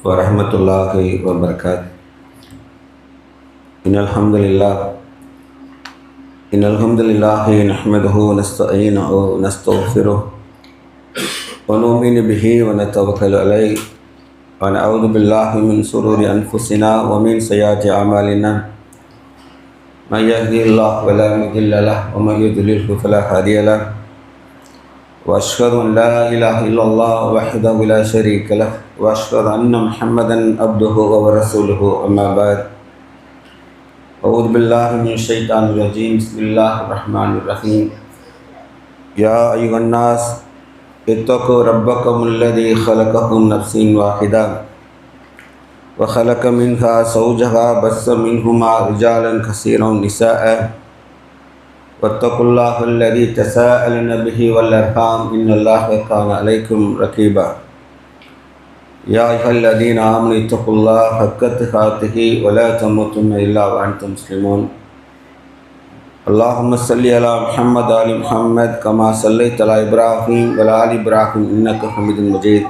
வரஹ்மத்துல்லாஹி வபரகாத்துஹு. இன்னல் ஹம்துலில்லாஹி நஹ்மதுஹு வ நஸ்தஈனுஹு வ நஸ்தக்ஃபிருஹு வ நு'மினு பிஹி வ நதவக்கலு அலைஹி வ நஅஊது பில்லாஹி மின் ஷுரூரி அன்ஃபுஸினா வ மின் ஸய்யிஆத்தி அஅமாலினா. மன் யஹ்திஹில்லாஹு ஃபலா முதில்ல லஹு வ மன் யுத்லில்ஹு ஃபலா ஹாதிய லஹு. وأشهد أن لا إله إلا الله وحده لا شريك له وأشهد أن محمدا عبده ورسوله أما بعد. أعوذ بالله من الشيطان الرجيم. بسم الله الرحمن الرحيم. يا أيها الناس اتقوا ربكم الذي خلقكم من نفس واحدة وخلق منها زوجها بث منهما رجالا كثيرا ونساء واتقوا الله الذي تساءلون به والأرحام إن الله كان عليكم رقيبا. يا أيها الذين آمنوا اتقوا الله حق تقاته ولا تموتن إلا وأنتم مسلمون. اللهم صل على محمد وآل محمد كما صليت على إبراهيم وعلى آل إبراهيم إنك حميد مجيد.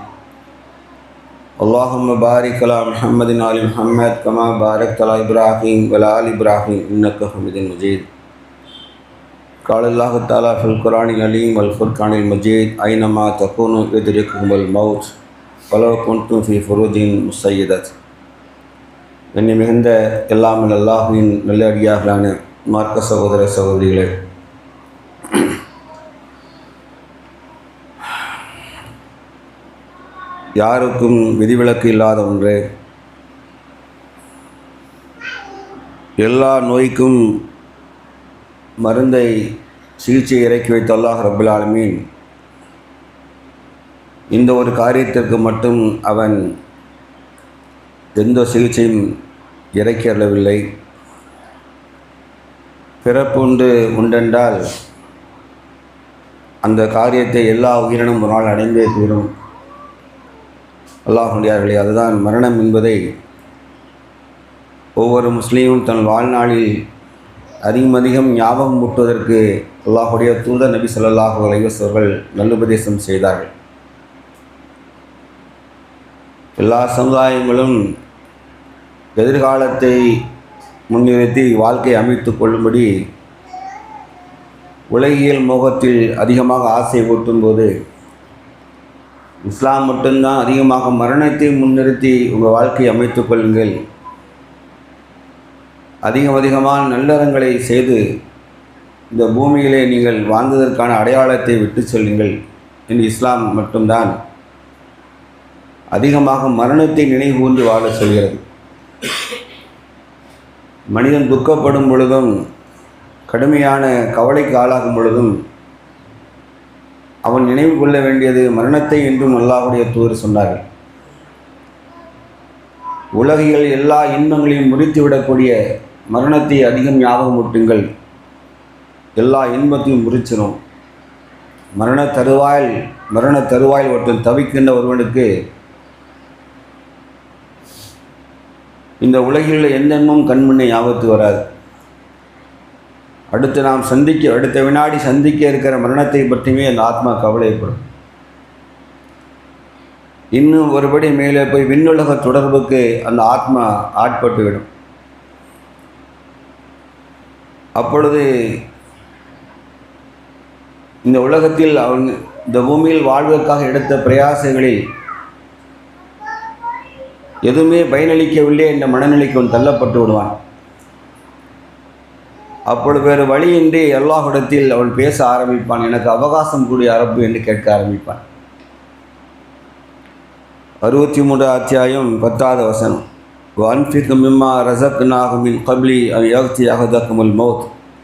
اللهم بارك على محمد وآل محمد كما باركت على إبراهيم وعلى آل إبراهيم إنك حميد مجيد. قال الله تعالى في القرآن العليم والفرقان المجيد أينما تكونوا يدرككم الموت ولو كنتم في فروج مشيدة. என்னை மிகுந்த எல்லாம் அல்லாஹ்வின் நல்லடியார்களான மார்க்க சகோதர சகோதரிகளே, யாருக்கும் விதிவிலக்கு இல்லாத ஒன்று, எல்லா நோய்க்கும் மருந்தை சிகிச்சை இறக்கி வைத்த அல்லாஹ் ரப்பல் ஆலமீன் இந்த ஒரு காரியத்திற்கு மட்டும் அவன் எந்த சிகிச்சையும் இறக்கி அருளவில்லை. பிறப்பு உண்டென்றால் அந்த காரியத்தை எல்லா உயிரினும் ஒரு நாள் அடைந்தே தீரும். அல்லாஹ்வுடையார்களே, அதுதான் மரணம் என்பதை ஒவ்வொரு முஸ்லீமும் தன் வாழ்நாளில் அதிகம் ஞாபகம் ஊட்டுவதற்கு அல்லாஹுடைய தூதர் நபி ஸல்லல்லாஹு அலைஹி வஸல்லம் அவர்கள் நல்லுபதேசம் செய்தார்கள். எல்லா சமுதாயங்களும் எதிர்காலத்தை முன்னிறுத்தி வாழ்க்கை அமைத்து கொள்ளும்படி உலகியல் மோகத்தில் அதிகமாக ஆசை ஊட்டும்போது, இஸ்லாம் மட்டும்தான் அதிகமாக மரணத்தை முன்னிறுத்தி உங்கள் வாழ்க்கையை அமைத்து கொள்ளுங்கள், அதிகமான நல்லறங்களை செய்து இந்த பூமியிலே நீங்கள் வாழ்ந்ததற்கான அடையாளத்தை விட்டு செல்லுங்கள் என்று இஸ்லாம் மட்டும்தான் அதிகமாக மரணத்தை நினைவுகூர்ந்து வாழ சொல்கிறது. மனிதன் துக்கப்படும் பொழுதும் கடுமையான கவலைக்கு ஆளாகும் பொழுதும் அவன் நினைவு கொள்ள வேண்டியது மரணத்தை என்றும் அல்லாஹ்வுடைய தூதர் சொன்னார்கள். உலகில் எல்லா இன்பங்களையும் முறித்துவிடக்கூடிய மரணத்தை அதிகம் ஞாபகம் ஊட்டுங்கள், எல்லா இன்பத்தையும் முறிச்சிடும். மரண தருவாயில் ஒருத்தன் தவிக்கின்ற ஒருவனுக்கு இந்த உலகில் எந்த இன்பமும் கண்முன்னே ஞாபகத்து வராது. அடுத்த வினாடி சந்திக்க இருக்கிற மரணத்தை பற்றியுமே அந்த ஆத்மா கவலைப்படும். இன்னும் ஒருபடி மேலே போய் விண்ணுலக தொடர்புக்கு அந்த ஆத்மா ஆட்பட்டுவிடும். அப்பொழுது இந்த உலகத்தில் இந்த பூமியில் வாழ்வதற்காக எடுத்த பிரயாசங்களில் எதுவுமே பயனளிக்கவில்லை என்ற மனநிலைக்கு அவன் தள்ளப்பட்டு விடுவான். அப்பொழுது வேறு வழியின்றி அல்லாஹ்விடத்தில் அவன் பேச ஆரம்பிப்பான். எனக்கு அவகாசம் கூடிய அரபு என்று கேட்க ஆரம்பிப்பான். 63 அத்தியாயம் 10வது வசனம். وأنفق مما رزقناهم من قبل أن يأتي أحدكم الموت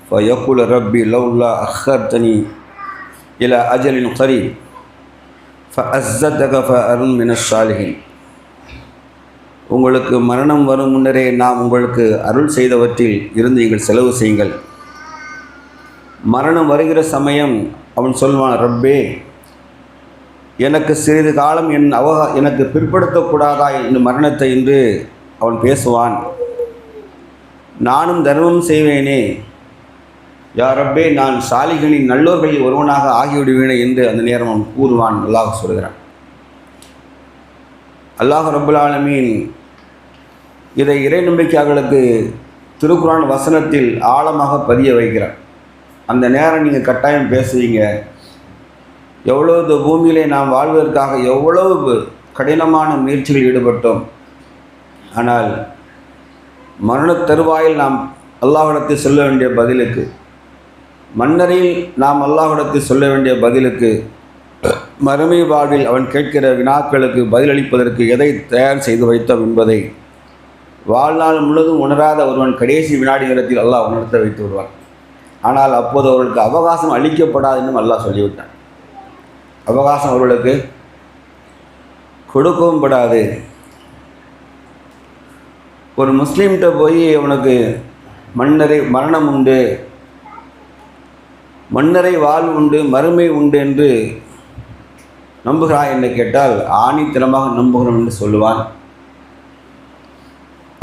فيقول ربي لولا أخرتني إلى أجل قريب فأصدق وأكن من الصالحين. உங்களுக்கு மரணம் வரும் முன்னரே நாம் உங்களுக்கு அருள் செய்தவற்றில் இருந்து நீங்கள் செலவு செய்யுங்கள். மரணம் வருகிற சமயம் அவன் சொல்வான், ரப்பே, எனக்கு சிறிது காலம் எனக்கு பிற்படுத்தக்கூடாதா இந்த மரணத்தை என்று அவன் பேசுவான். நானும் தர்மம் செய்வேனே, யா ரப்பே, நான் சாலிகளின் நல்லோர்களில் ஒருவனாக ஆகிவிடுவேனே என்று அந்த நேரம் அவன் கூறுவான். அல்லாஹ் சொல்கிறான். அல்லாஹ் ரப்புல் ஆலமீன் இதை இறை நம்பிக்கையாளர்களுக்கு திருக்குர்ஆன் வசனத்தில் ஆழமாக பதிய வைக்கிறார். அந்த நேரம் நீங்கள் கட்டாயம் பேசுவீங்க. எவ்வளவு பூமியிலே நாம் வாழ்வதற்காக எவ்வளவு கடினமான முயற்சிகள் ஈடுபட்டோம். ஆனால் மரண தருவாயில் நாம் அல்லாஹ்விடத்தில் சொல்ல வேண்டிய பதிலுக்கு, மன்னரையில் நாம் அல்லாஹ்விடத்தில் சொல்ல வேண்டிய பதிலுக்கு, மறுமை வாழ்வில் அவன் கேட்கிற வினாக்களுக்கு பதிலளிப்பதற்கு எதை தயார் செய்து வைத்தோம் என்பதை வாழ்நாள் முழுவதும் உணராத ஒருவன் கடைசி வினாடி நேரத்தில் அல்லாஹ் உணர்த்த வைத்து விடுவான். ஆனால் அப்போது அவர்களுக்கு அவகாசம் அளிக்கப்படாது என்றும் அல்லாஹ் சொல்லிவிட்டான். அவகாசம் அவர்களுக்கு கொடுக்கவும் படாது. ஒரு முஸ்லீம்கிட்ட போய் அவனுக்கு மரணம் உண்டு, மன்னரை வாழ்வு உண்டு, மறுமை உண்டு என்று நம்புகிறான் என்று கேட்டால் ஆணித்தனமாக நம்புகிறோம் என்று சொல்லுவான்.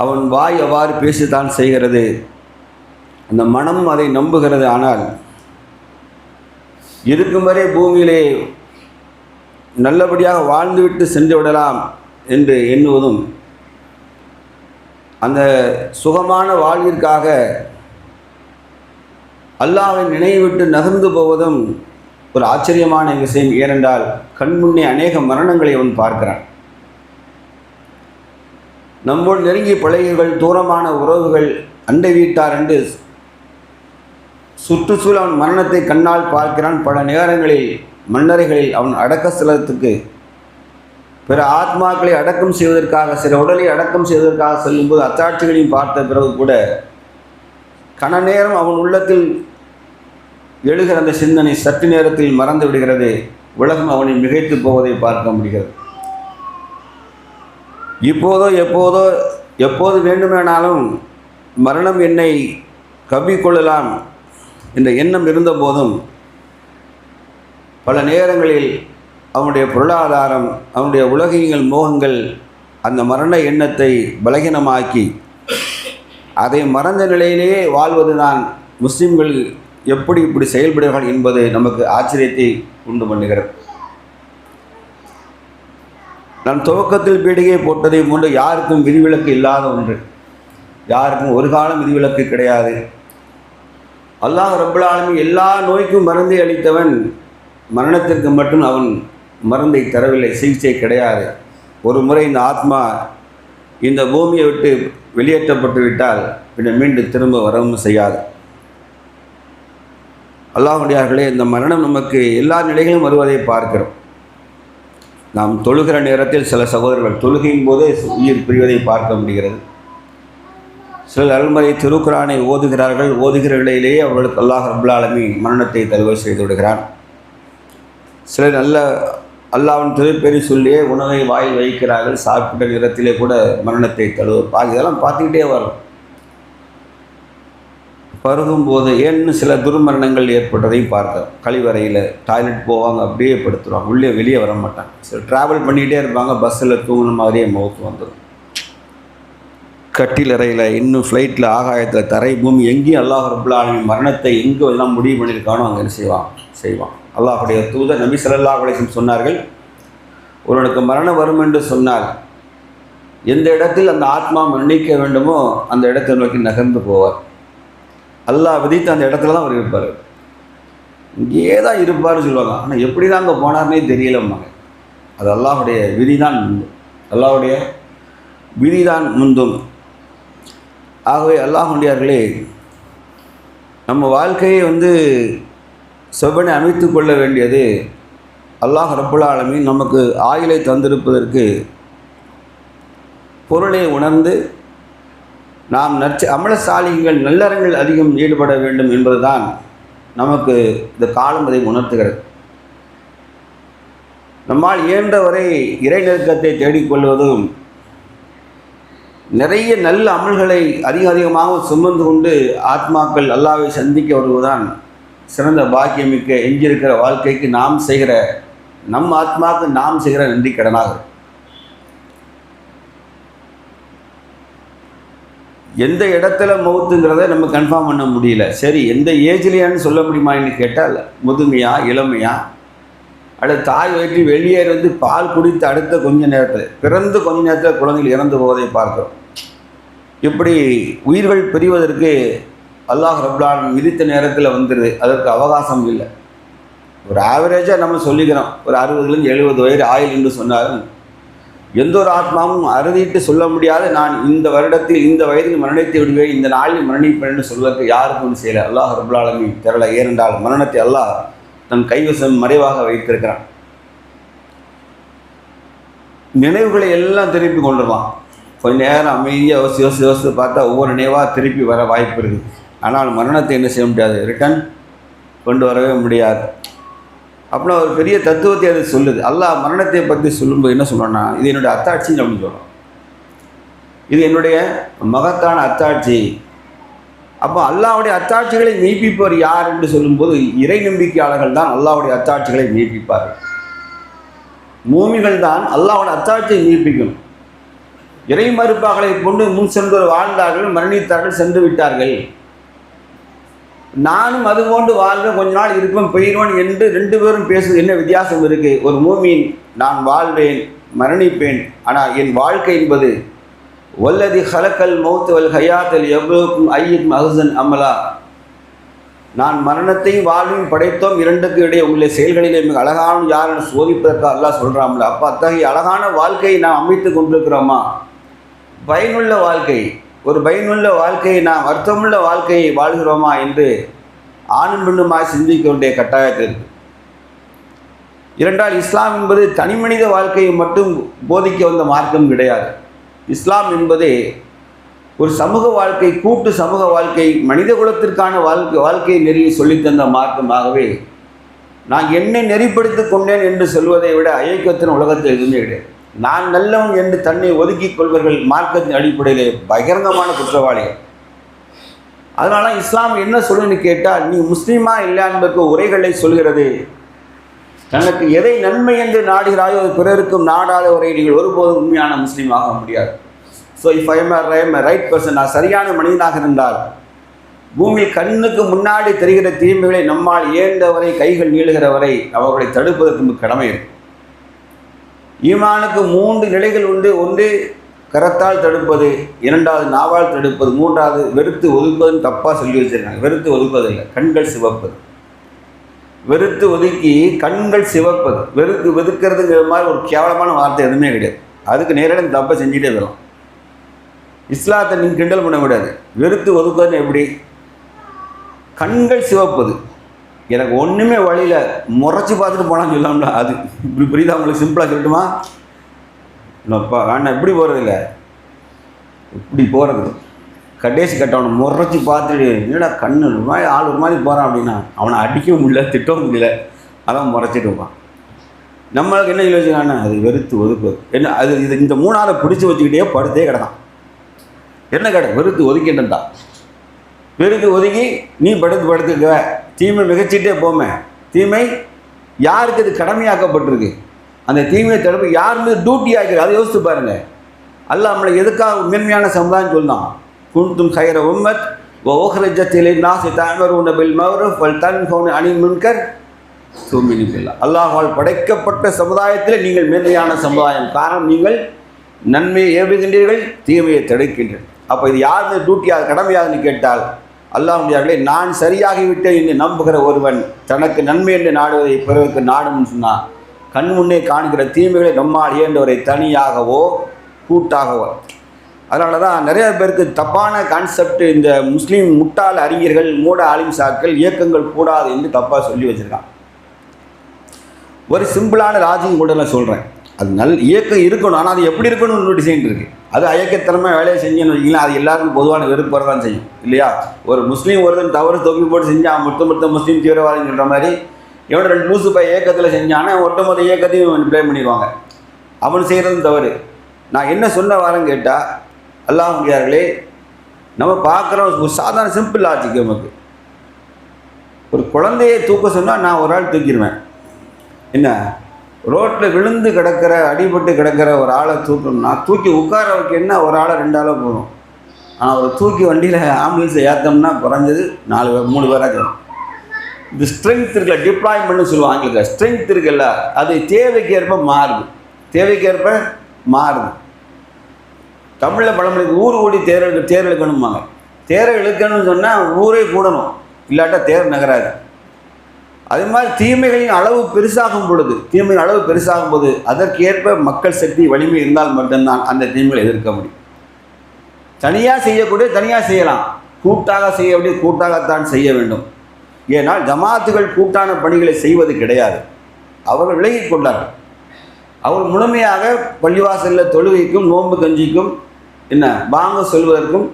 அவன் வாய் அவ்வாறு பேசித்தான் செய்கிறது, அந்த மனம் அதை நம்புகிறது. ஆனால் இருக்கும் வரை பூமியிலே நல்லபடியாக வாழ்ந்துவிட்டு சென்று விடலாம் என்று எண்ணுவதும், அந்த சுகமான வாழ்விற்காக அல்லாஹ்வை நினைவிட்டு நகர்ந்து போவதும் ஒரு ஆச்சரியமான விஷயம். ஏனென்றால் கண்முன்னே அநேக மரணங்களை அவன் பார்க்கிறான். நம்மோடு நெருங்கிய பழகிகள், தூரமான உறவுகள், அண்டை வீட்டார் என்று சுற்றுச்சூழல் அவன் மரணத்தை கண்ணால் பார்க்கிறான். பல நேரங்களில் மன்னரைகளில் அவன் அடக்க ஸ்தலத்துக்கு பிற ஆத்மாக்களை அடக்கம் செய்வதற்காக, சில உடலை அடக்கம் செய்வதற்காக செல்லும்போது அத்தாட்சிகளையும் பார்த்த பிறகு கூட கன நேரம் அவன் உள்ளத்தில் எழுகிற அந்த சிந்தனை சற்று நேரத்தில் மறந்து விடுகிறது. உலகம் அவனை மிகைத்து போவதை பார்க்க முடிகிறது. எப்போது வேண்டுமானாலும் மரணம் என்னை கவ்விக்கொள்ளலாம் என்ற எண்ணம் இருந்த போதும் பல நேரங்களில் அவனுடைய பொருளாதாரம், அவனுடைய உலகியல் மோகங்கள் அந்த மரண எண்ணத்தை பலகீனமாக்கி அதை மறந்த நிலையிலேயே வாழ்வதுதான் முஸ்லிம்கள் எப்படி இப்படி செயல்படுகிறார்கள் என்பது நமக்கு ஆச்சரியத்தை உண்டு பண்ணுகிறது. நான் துவக்கத்தில் பீடிகை போட்டதை போன்று யாருக்கும் விதிவிலக்கு இல்லாத ஒன்று, யாருக்கும் ஒரு காலம் விதிவிலக்கு கிடையாது. அல்லாஹ் ரப்புல் ஆலமீன் எல்லா நோய்க்கும் மருந்தை அளித்தவன், மரணத்திற்கு மட்டும் அவன் மருந்தை தரவில்லை, சிகிச்சை கிடையாது. ஒரு முறை இந்த ஆத்மா இந்த பூமியை விட்டு வெளியேற்றப்பட்டு விட்டால் பின்னர் மீண்டும் திரும்ப வரவும் செய்யாது. அல்லாஹ்வுடையார்களே, இந்த மரணம் நமக்கு எல்லா நிலைகளும் வருவதை பார்க்கிறோம். நாம் தொழுகிற நேரத்தில் சில சகோதரர்கள் தொழுகையின் போதே உயிர் பிரிவதை பார்க்க முடிகிறது. சிலர் அருள்மறை திருக்குர்ஆனை ஓதுகிறார்கள். ஓதுகிற நிலையிலேயே அவர்களுக்கு அல்லாஹ் ரப்புல் ஆலமீன் மரணத்தை தருவ செய்து விடுகிறான். சிலர் அல்லாஹ்வின் திருப்பெயரை சொல்லியே உணவை வாயில் வைக்கிறார்கள். சாப்பிட்ட நேரத்திலே கூட மரணத்தை தருவார். இதெல்லாம் பார்த்துக்கிட்டே வரும். பருகும்போது ஏன்னு சில துர்மரணங்கள் ஏற்பட்டதையும் பார்த்தோம். கழிவறையில் டாய்லெட் போவாங்க, அப்படியே படுத்துருவாங்க, உள்ளே வெளியே வர மாட்டாங்க. சில ட்ராவல் பண்ணிகிட்டே இருப்பாங்க, பஸ்ஸில் தூங்கின மாதிரியே மவுத்து வந்துடும். கட்டிலறையில், இன்னும் ஃப்ளைட்டில், ஆகாயத்தில், தரை, பூமி எங்கேயும் அல்லாஹ் ரப்புல் ஆலமீன் மரணத்தை எங்கே எல்லாம் முடிவு பண்ணியிருக்கானோ அங்கே செய்வான். அல்லாஹுடைய தூதர் நபி ஸல்லல்லாஹு அலைஹி வஸல்லம் சொன்னார்கள், ஒருவனுக்கு மரணம் வரும் என்று சொன்னால் எந்த இடத்தில் அந்த ஆத்மா மரணிக்க வேண்டுமோ அந்த இடத்தை நோக்கி நகர்ந்து போவார். அல்லாஹ் விதித்த அந்த இடத்துல தான் அவர் இருப்பார். இங்கேயே தான் இருப்பார்னு சொல்லுவாங்க. ஆனால் எப்படி தான் அங்கே போனார்னே தெரியலம்மாங்க. அது அல்லாஹுடைய விதிதான் முந்தும். அல்லாஹுடைய விதிதான் முந்தும். ஆகவே அல்லாஹ்வுடையார்களே, நம்ம வாழ்க்கையை செவ்வனை அமைத்து கொள்ள வேண்டியது அல்லாஹ் ரப்புல் ஆலமீன் நமக்கு ஆயுளை தந்திருப்பதற்கு பொருளை உணர்ந்து நாம் அமலசாலிகள் நல்லறங்கள் அதிகம் ஈடுபட வேண்டும் என்பதுதான் நமக்கு இந்த காலம் அதை உணர்த்துகிறது. நம்மால் இயன்றவரை இறை நெருக்கத்தை தேடிக்கொள்வதும், நிறைய நல்ல அமல்களை அதிகமாக சுமந்து கொண்டு ஆத்மாக்கள் அல்லாஹ்வை சந்திக்க வருவதுதான் சிறந்த பாக்கியமிக்க எஞ்சியிருக்கிற வாழ்க்கைக்கு நம் ஆத்மாவுக்கு நாம் செய்கிற நன்றி கடனாக. எந்த இடத்துல மௌத்துங்கிறத நம்ம கன்ஃபார்ம் பண்ண முடியல. சரி, எந்த ஏஜ்லையான்னு சொல்ல முடியுமான்னு கேட்டால் முதுமையா, இளமையா, அல்லது தாய் வயிற்று வெளியேறி வந்து பால் குடித்து அடுத்த கொஞ்ச நேரத்தில் பிறந்து கொஞ்ச நேரத்தில் குழந்தைகள் இறந்து போவதை பார்க்கிறோம். இப்படி உயிர்கள் பிரிவதற்கு அல்லாஹ் ரப்பல் ஆலமீன் விதித்த நேரத்தில் வந்துடுது. அதற்கு அவகாசம் இல்லை. ஒரு ஆவரேஜாக நம்ம சொல்லிக்கிறோம், ஒரு 60லேருந்து 70 வயது ஆயுள் என்று சொன்னாலும் எந்த ஒரு ஆத்மாவும் அறுதிட்டு சொல்ல முடியாத நான் இந்த வருடத்தில் இந்த வயதில் மரணித்து விடுவேன், இந்த நாளில் மரணிப்பேன் என்று சொல்வதற்கு யாருக்கும் செய்யலை. அல்லாஹ் ரப்பல் ஆலமீன் திரள. ஏனென்றால் மரணத்தை அல்லாஹ் தன் கைவசம் மறைவாக வைத்திருக்கிறான். நினைவுகளை எல்லாம் திருப்பி கொண்டுடலாம். கொஞ்ச நேரம் அமைதியாக யோசித்து பார்த்தா ஒவ்வொரு நினைவாக திருப்பி வர வாய்ப்பு இருக்குது. ஆனால் மரணத்தை என்ன செய்ய முடியாது, ரிட்டர்ன் கொண்டு வரவே முடியாது. அப்படின்னா ஒரு பெரிய தத்துவத்தை அது சொல்லுது. அல்லாஹ் மரணத்தை பற்றி சொல்லும்போது என்ன சொல்கிறோன்னா, இது என்னுடைய அத்தாட்சி அப்படின்னு சொல்கிறோம். இது என்னுடைய மகத்தான அத்தாட்சி. அப்போ அல்லாஹ்வுடைய அத்தாட்சிகளை மெய்ப்பிப்பவர் யார் என்று சொல்லும்போது இறை நம்பிக்கையாளர்கள் தான் அல்லாஹ்வுடைய அத்தாட்சிகளை மெய்ப்பிப்பார்கள். மூமிகள் தான் அல்லாஹ்வுடைய அத்தாட்சியை மெய்ப்பிக்கணும். இறை மறுப்பாக்களை கொண்டு முன் சென்றோர் வாழ்ந்தார்கள், மரணித்தார்கள், சென்று விட்டார்கள். நானும் அது போன்று வாழ்வேன், கொஞ்ச நாள் இருப்பேன், போயிடுவேன் என்று 2 பேரும் பேசுவது என்ன வித்தியாசம் இருக்குது? ஒரு மூமின் நான் வாழ்வேன், மரணிப்பேன், ஆனால் என் வாழ்க்கை என்பது வல்லதி ஹலக்கல் மௌத் வல் ஹயாத்தல் எவ்வளவுக்கும் ஐயும் அஹ்சன் அமலா, நான் மரணத்தையும் வாழ்வையும் படைத்தோம், 2க்கு இடையே உள்ள செயல்களிலே மிக அழகான யாருன்னு சோதிப்பதற்காக அல்லாஹ் சொல்கிறாங்களா. அப்போ அத்தகைய அழகான வாழ்க்கையை நாம் அமைத்து கொண்டிருக்கிறோமா? பயனுள்ள வாழ்க்கை, ஒரு பயனுள்ள வாழ்க்கையை, நாம் அர்த்தமுள்ள வாழ்க்கையை வாழ்கிறோமா என்று ஆணும் பெண்ணுமாய் சிந்திக்க வேண்டிய கட்டாயத்தில் இருக்குது. இரண்டால் இஸ்லாம் என்பது தனி மனித வாழ்க்கையை மட்டும் போதிக்க வந்த மார்க்கம் கிடையாது. இஸ்லாம் என்பது ஒரு சமூக வாழ்க்கை, கூட்டு சமூக வாழ்க்கை, மனித குலத்திற்கான வாழ்க்கை நெறியை சொல்லித்தந்த மார்க்கமாகவே நான் என்னை நெறிப்படுத்தி கொண்டேன் என்று சொல்வதை விட ஐக்கியத்தின் உலகத்தில் எதுவுமே கிடையாது. நான் நல்லவன் என்று தன்னை ஒதுக்கிக் கொள்வர்கள் மார்க்கத்தின் அடிப்படையிலே பகிரங்கமான குற்றவாளிகள். அதனால இஸ்லாம் என்ன சொல்லுன்னு கேட்டால், நீ முஸ்லீமா இல்லை என்பதற்கு உரைகளை சொல்கிறது. தனக்கு எதை நன்மை என்று நாடுகிறாயோ அது பிறருக்கும் நாடாத வரை நீங்கள் ஒருபோதும் உண்மையான முஸ்லீம் ஆக முடியாது. So if I am right person, நான் சரியான மனிதனாக இருந்தால் பூமியில் கண்ணுக்கு முன்னாடி தெரிகிற தீமைகளை நம்மால் ஏந்தவரை, கைகள் நீளுகிற வரை அவர்களை தடுப்பதற்கு நமக்கு கடமை இருக்கும். ஈமானுக்கு 3 நிலைகள் உண்டு. ஒன்று கரத்தால் தடுப்பது, 2வது நாவால் தடுப்பது, 3வது வெறுத்து ஒதுக்குவதுன்னு தப்பாக சொல்லி வச்சுருக்காங்க. வெறுத்து ஒதுக்குவதில்லை, கண்கள் சிவப்பது. வெறுத்து ஒதுக்கி கண்கள் சிவப்பது, வெதுக்கிறதுங்கிற மாதிரி ஒரு கேவலமான வார்த்தை எதுவுமே கிடையாது. அதுக்கு நேரடியாக தப்பை செஞ்சுட்டே வரும். இஸ்லாத்தை நீங்கள் கிண்டல் பண்ண விடாது. வெறுத்து ஒதுக்குவதுன்னு எப்படி? கண்கள் சிவப்பது. எனக்கு ஒன்றுமே வழியில் முறைச்சி பார்த்துட்டு போனான்னு சொல்லாம்ல, அது இப்படி புரியுதா உங்களுக்கு? சிம்பிளாக சொல்லட்டுமா? இல்லைப்பா வேணா இப்படி போகிறதில்ல, இப்படி போகிறது. கடைசி கட்டவனை முறைச்சி பார்த்துட்டு என்னடா கண்ணு ஒரு மாதிரி ஆள் ஒரு மாதிரி போகிறான் அப்படின்னா அவனை அடிக்கவும் முடியல, திட்டவும் முடியல, அதான் முறைச்சிட்டு இருப்பான். நம்மளுக்கு என்ன யோசிச்சாங்கன்னா அது வெறுத்து ஒதுக்குவது. என்ன அது இது இந்த 3ஆவது பிடிச்சி வச்சுக்கிட்டே படுத்தே கிடதான். என்ன கடை வெறுத்து ஒதுக்கிட்டா, வெறுத்து ஒதுக்கி நீ படுத்துக்க, தீமை மிகச்சிட்டே போமே. தீமை யாருக்கு இது கடமையாக்கப்பட்டிருக்கு? அந்த தீமையை தடுப்பு யார் மீது டியூட்டி ஆகிறது? அதை யோசித்து பாருங்கள். அல்லாஹ் நம்மளை எதுக்காக மேன்மையான சமுதாயம் சொல்லலாம்? குன்தும் கைர உம்மத் உஹ்ரிஜத் லின்னாஸி தஅமுருன பில் மஅரூஃப் வல் தன்ஹவுன அனில் முன்கர் துமினு பில்லாஹ். அல்லாஹ்வால் படைக்கப்பட்ட சமுதாயத்தில் நீங்கள் மேன்மையான சமுதாயம். காரணம், நீங்கள் நன்மையை ஏவுகின்றீர்கள், தீமையை தடுக்கின்றீர்கள். அப்போ இது யார் மீது டியூட்டியாக கடமையாகுன்னு கேட்டால் அல்லாஹ்வுடையார்களே, நான் சரியாகிவிட்டேன் என்று நம்புகிற ஒருவன் தனக்கு நன்மை என்று நாடுவதை பிறருக்கு நாடும்னு சொன்னால் கண் முன்னே காணுகிற தீமைகளை நம்மால் இயன்றவரை தனியாகவோ கூட்டாகவோ. அதனால தான் நிறைய பேருக்கு தப்பான கான்செப்ட், இந்த முஸ்லீம் முட்டாள் அறிஞர்கள், மூட ஆலிம்சாக்கள் இயக்கங்கள் கூடாது என்று தப்பாக சொல்லி வச்சுருக்கான். ஒரு சிம்பிளான லாஜிக் கூட நான் சொல்கிறேன். அது இயக்கம் இருக்கணும், ஆனால் அது எப்படி இருக்கணும்னு ஒரு டிசைன் இருக்குது. அது அயக்கத்திறமை வேலையை செஞ்சேன்னு வச்சிங்களா, அது எல்லாருக்கும் பொதுவான வெறுப்பு வரதான் செய்யும் இல்லையா? ஒரு முஸ்லீம் ஒருத்தன் தவறு தொகுதி போட்டு செஞ்சான், மொத்த முஸ்லீம் தீவிரவாதம் சொல்கிற மாதிரி எவன் 2 லூசு பை இயக்கத்தில் செஞ்சானே ஒட்டுமொத்த இயக்கத்தையும் ப்ளே பண்ணிடுவாங்க. அவன் செய்கிறதும் தவறு. நான் என்ன சொல்ல வரேன்னு கேட்டால், அல்லாஹ்வுடையார்களே, நம்ம பார்க்குறோம் ஒரு சாதாரண சிம்பிள் லாஜிக். நமக்கு ஒரு குழந்தையை தூக்க சொன்னால் நான் ஒரு ஆள் தூக்கிடுவேன். என்ன, ரோட்டில் விழுந்து கிடக்கிற, அடிபட்டு கிடக்கிற ஒரு ஆளை தூக்கணும்னா தூக்கி உட்கார வைக்க என்ன ஒரு ஆளை 2 ஆளோ போதும். ஆனால் ஒரு தூக்கி வண்டியில் ஆம்புலன்ஸை ஏற்றோம்னா குறைஞ்சது 3 பேராக வரும். இந்த ஸ்ட்ரென்த் இருக்குல்ல, டிப்ளாய்மெண்ட்னு சொல்லுவாங்க ஆங்கிலத்தில். ஸ்ட்ரென்த் இருக்குல்ல, அது தேவைக்கேற்ப மாறுது, தேவைக்கேற்ப மாறுது. தமிழில் பழமொழி ஊர் ஓடி தேர் இழுக்கணும்பாங்க. தேரை இழுக்கணும்னு சொன்னால் ஊரே கூடணும், இல்லாட்டா தேர் நகராது. அதே மாதிரி தீமைகளின் அளவு பெருசாகும் போது அதற்கு ஏற்ப மக்கள் சக்தி வலிமை இருந்தால் மட்டும்தான் அந்த தீமைகளை எதிர்க்க முடியும். தனியாக செய்யக்கூடிய தனியாக செய்யலாம், கூட்டாக செய்யக்கூடிய கூட்டாகத்தான் செய்ய வேண்டும். ஏனால் ஜமாத்துகள் கூட்டான பணிகளை செய்வது கிடையாது. அவர்கள் விலகிக் கொண்டார்கள். அவர்கள் முழுமையாக பள்ளிவாசலில் தொழுகைக்கும் நோன்பு கஞ்சிக்கும் பாங்க சொல்வதற்கும்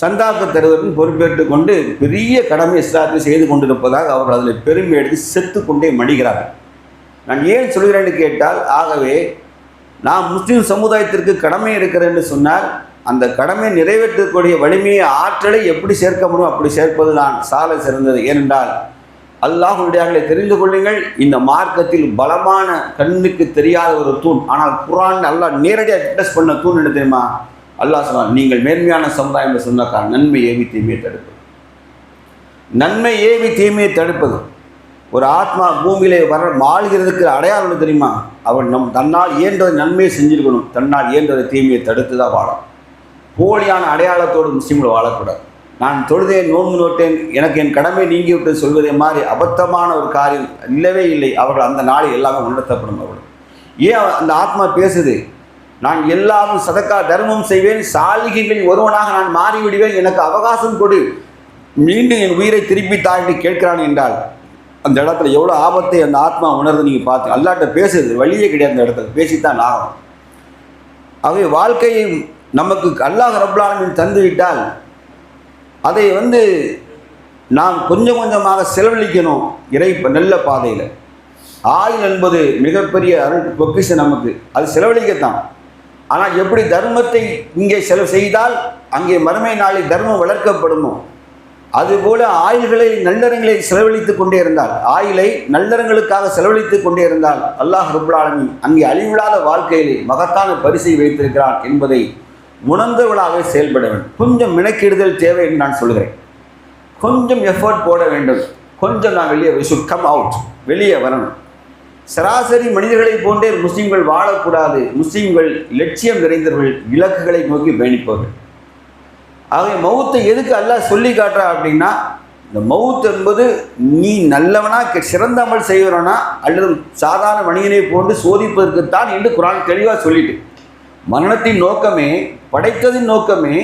சந்தாக்கு தருவதற்கும் பொறுப்பேற்று கொண்டு பெரிய கடமை இஸ்லாத்தை செய்து கொண்டிருப்பதாக அவர்கள் அதில் பெருமை எடுத்து செத்து கொண்டே மடிகிறார்கள். நான் ஏன் சொல்கிறேன்னு கேட்டால், ஆகவே நாம் முஸ்லீம் சமுதாயத்திற்கு கடமை இருக்கிறது என்று சொன்னால் அந்த கடமை நிறைவேற்றக்கூடிய வலிமையை ஆற்றலை எப்படி சேர்க்க முடியும் அப்படி சேர்ப்பது தான் சால சிறந்தது. ஏனென்றால் அல்லாஹ்வுடையார்களை தெரிந்து கொள்ளுங்கள், இந்த மார்க்கத்தில் பலமான கண்ணுக்கு தெரியாத ஒரு தூண், ஆனால் குர்ஆன் அல்லாஹ் நேரடியாக டிஸ்கஸ் பண்ண தூண் என்ன தெரியுமா? அல்லாஹ் சொன்னான், நீங்கள் மேன்மையான சமுதாயம் என்று சொன்னாக்கா நன்மை ஏவி தீமையை தடுப்பது. நன்மை ஏவி தீமையை தடுப்பது. ஒரு ஆத்மா பூமியிலே வாழ்கிறதுக்கு அடையாளம் தெரியுமா? அவன் தன்னால் இயன்றதை நன்மையை செஞ்சிருக்கணும், தன்னால் இயன்றதை தீமையை தடுத்து தான் வாழும். போலியான அடையாளத்தோடு முஸ்லீம்கள் வாழக்கூடாது. நான் தொழுதேன், நோன்பு நோட்டேன், எனக்கு என் கடமை நீங்கிவிட்டு சொல்வதே மாதிரி அபத்தமான ஒரு காரியம் இல்லவே இல்லை. அவர்கள் அந்த நாளில் எல்லாமே உணர்த்தப்படும். அவர்கள் ஏன் அந்த ஆத்மா பேசுது? நான் எல்லாரும் சதக்கா தர்மம் செய்வேன், சாலிகைகளில் ஒருவனாக நான் மாறிவிடுவேன், எனக்கு அவகாசம் கொடு, மீண்டும் என் உயிரை திருப்பி தாண்டி கேட்கிறான் என்றால் அந்த இடத்துல எவ்வளோ ஆபத்தை அந்த ஆத்மா உணர்ந்து நீங்கள் பார்த்து அல்லாட்ட பேசுது. வழியே கிடையாது, அந்த இடத்துல பேசித்தான் ஆகும். ஆகவே வாழ்க்கையை நமக்கு அல்லாஹ் ரப்புல் ஆலமீன் தந்துவிட்டால் அதை நாம் கொஞ்சம் கொஞ்சமாக செலவழிக்கணும் நல்ல பாதையில். ஆயுள் என்பது மிகப்பெரிய பொக்கிஷம் நமக்கு, அது செலவழிக்கத்தான். ஆனால் எப்படி தர்மத்தை இங்கே செலவு செய்தால் அங்கே மறுமை நாளில் தர்மம் வளர்க்கப்படுமோ, அதுபோல ஆயுள்களை நல்லறங்களை செலவழித்து கொண்டே இருந்தால், ஆயுளை நல்லறங்களுக்காக செலவழித்து கொண்டே இருந்தால் அல்லாஹ் ரப்புல் ஆலமீன் அங்கே அழிவில்லாத வாழ்க்கையிலே மகத்தான பரிசை வைத்திருக்கிறான் என்பதை உணர்ந்தவளாக செயல்பட வேண்டும். கொஞ்சம் மெனக்கிடுதல் தேவை என்று நான் சொல்கிறேன். கொஞ்சம் எஃபர்ட் போட வேண்டும். கொஞ்சம் நான் வெளியே வரணும். சராசரி மனிதர்களை போன்றே முஸ்லீம்கள் வாழக்கூடாது. முஸ்லீம்கள் லட்சியம் நிறைந்தவர்கள், இலக்குகளை நோக்கி பயணிப்பவர்கள். ஆகவே மவுத்தை எதுக்கு அல்லாஹ் சொல்லி காட்டுறா அப்படின்னா, இந்த மவுத் என்பது நீ நல்லவனா சிறந்த அமல் செய்வனா அல்லது சாதாரண மனிதனை போன்று சோதிப்பதற்குத்தான் என்று குர்ஆன் தெளிவாக சொல்லிட்டு, மரணத்தின் நோக்கமே, படைத்ததின் நோக்கமே,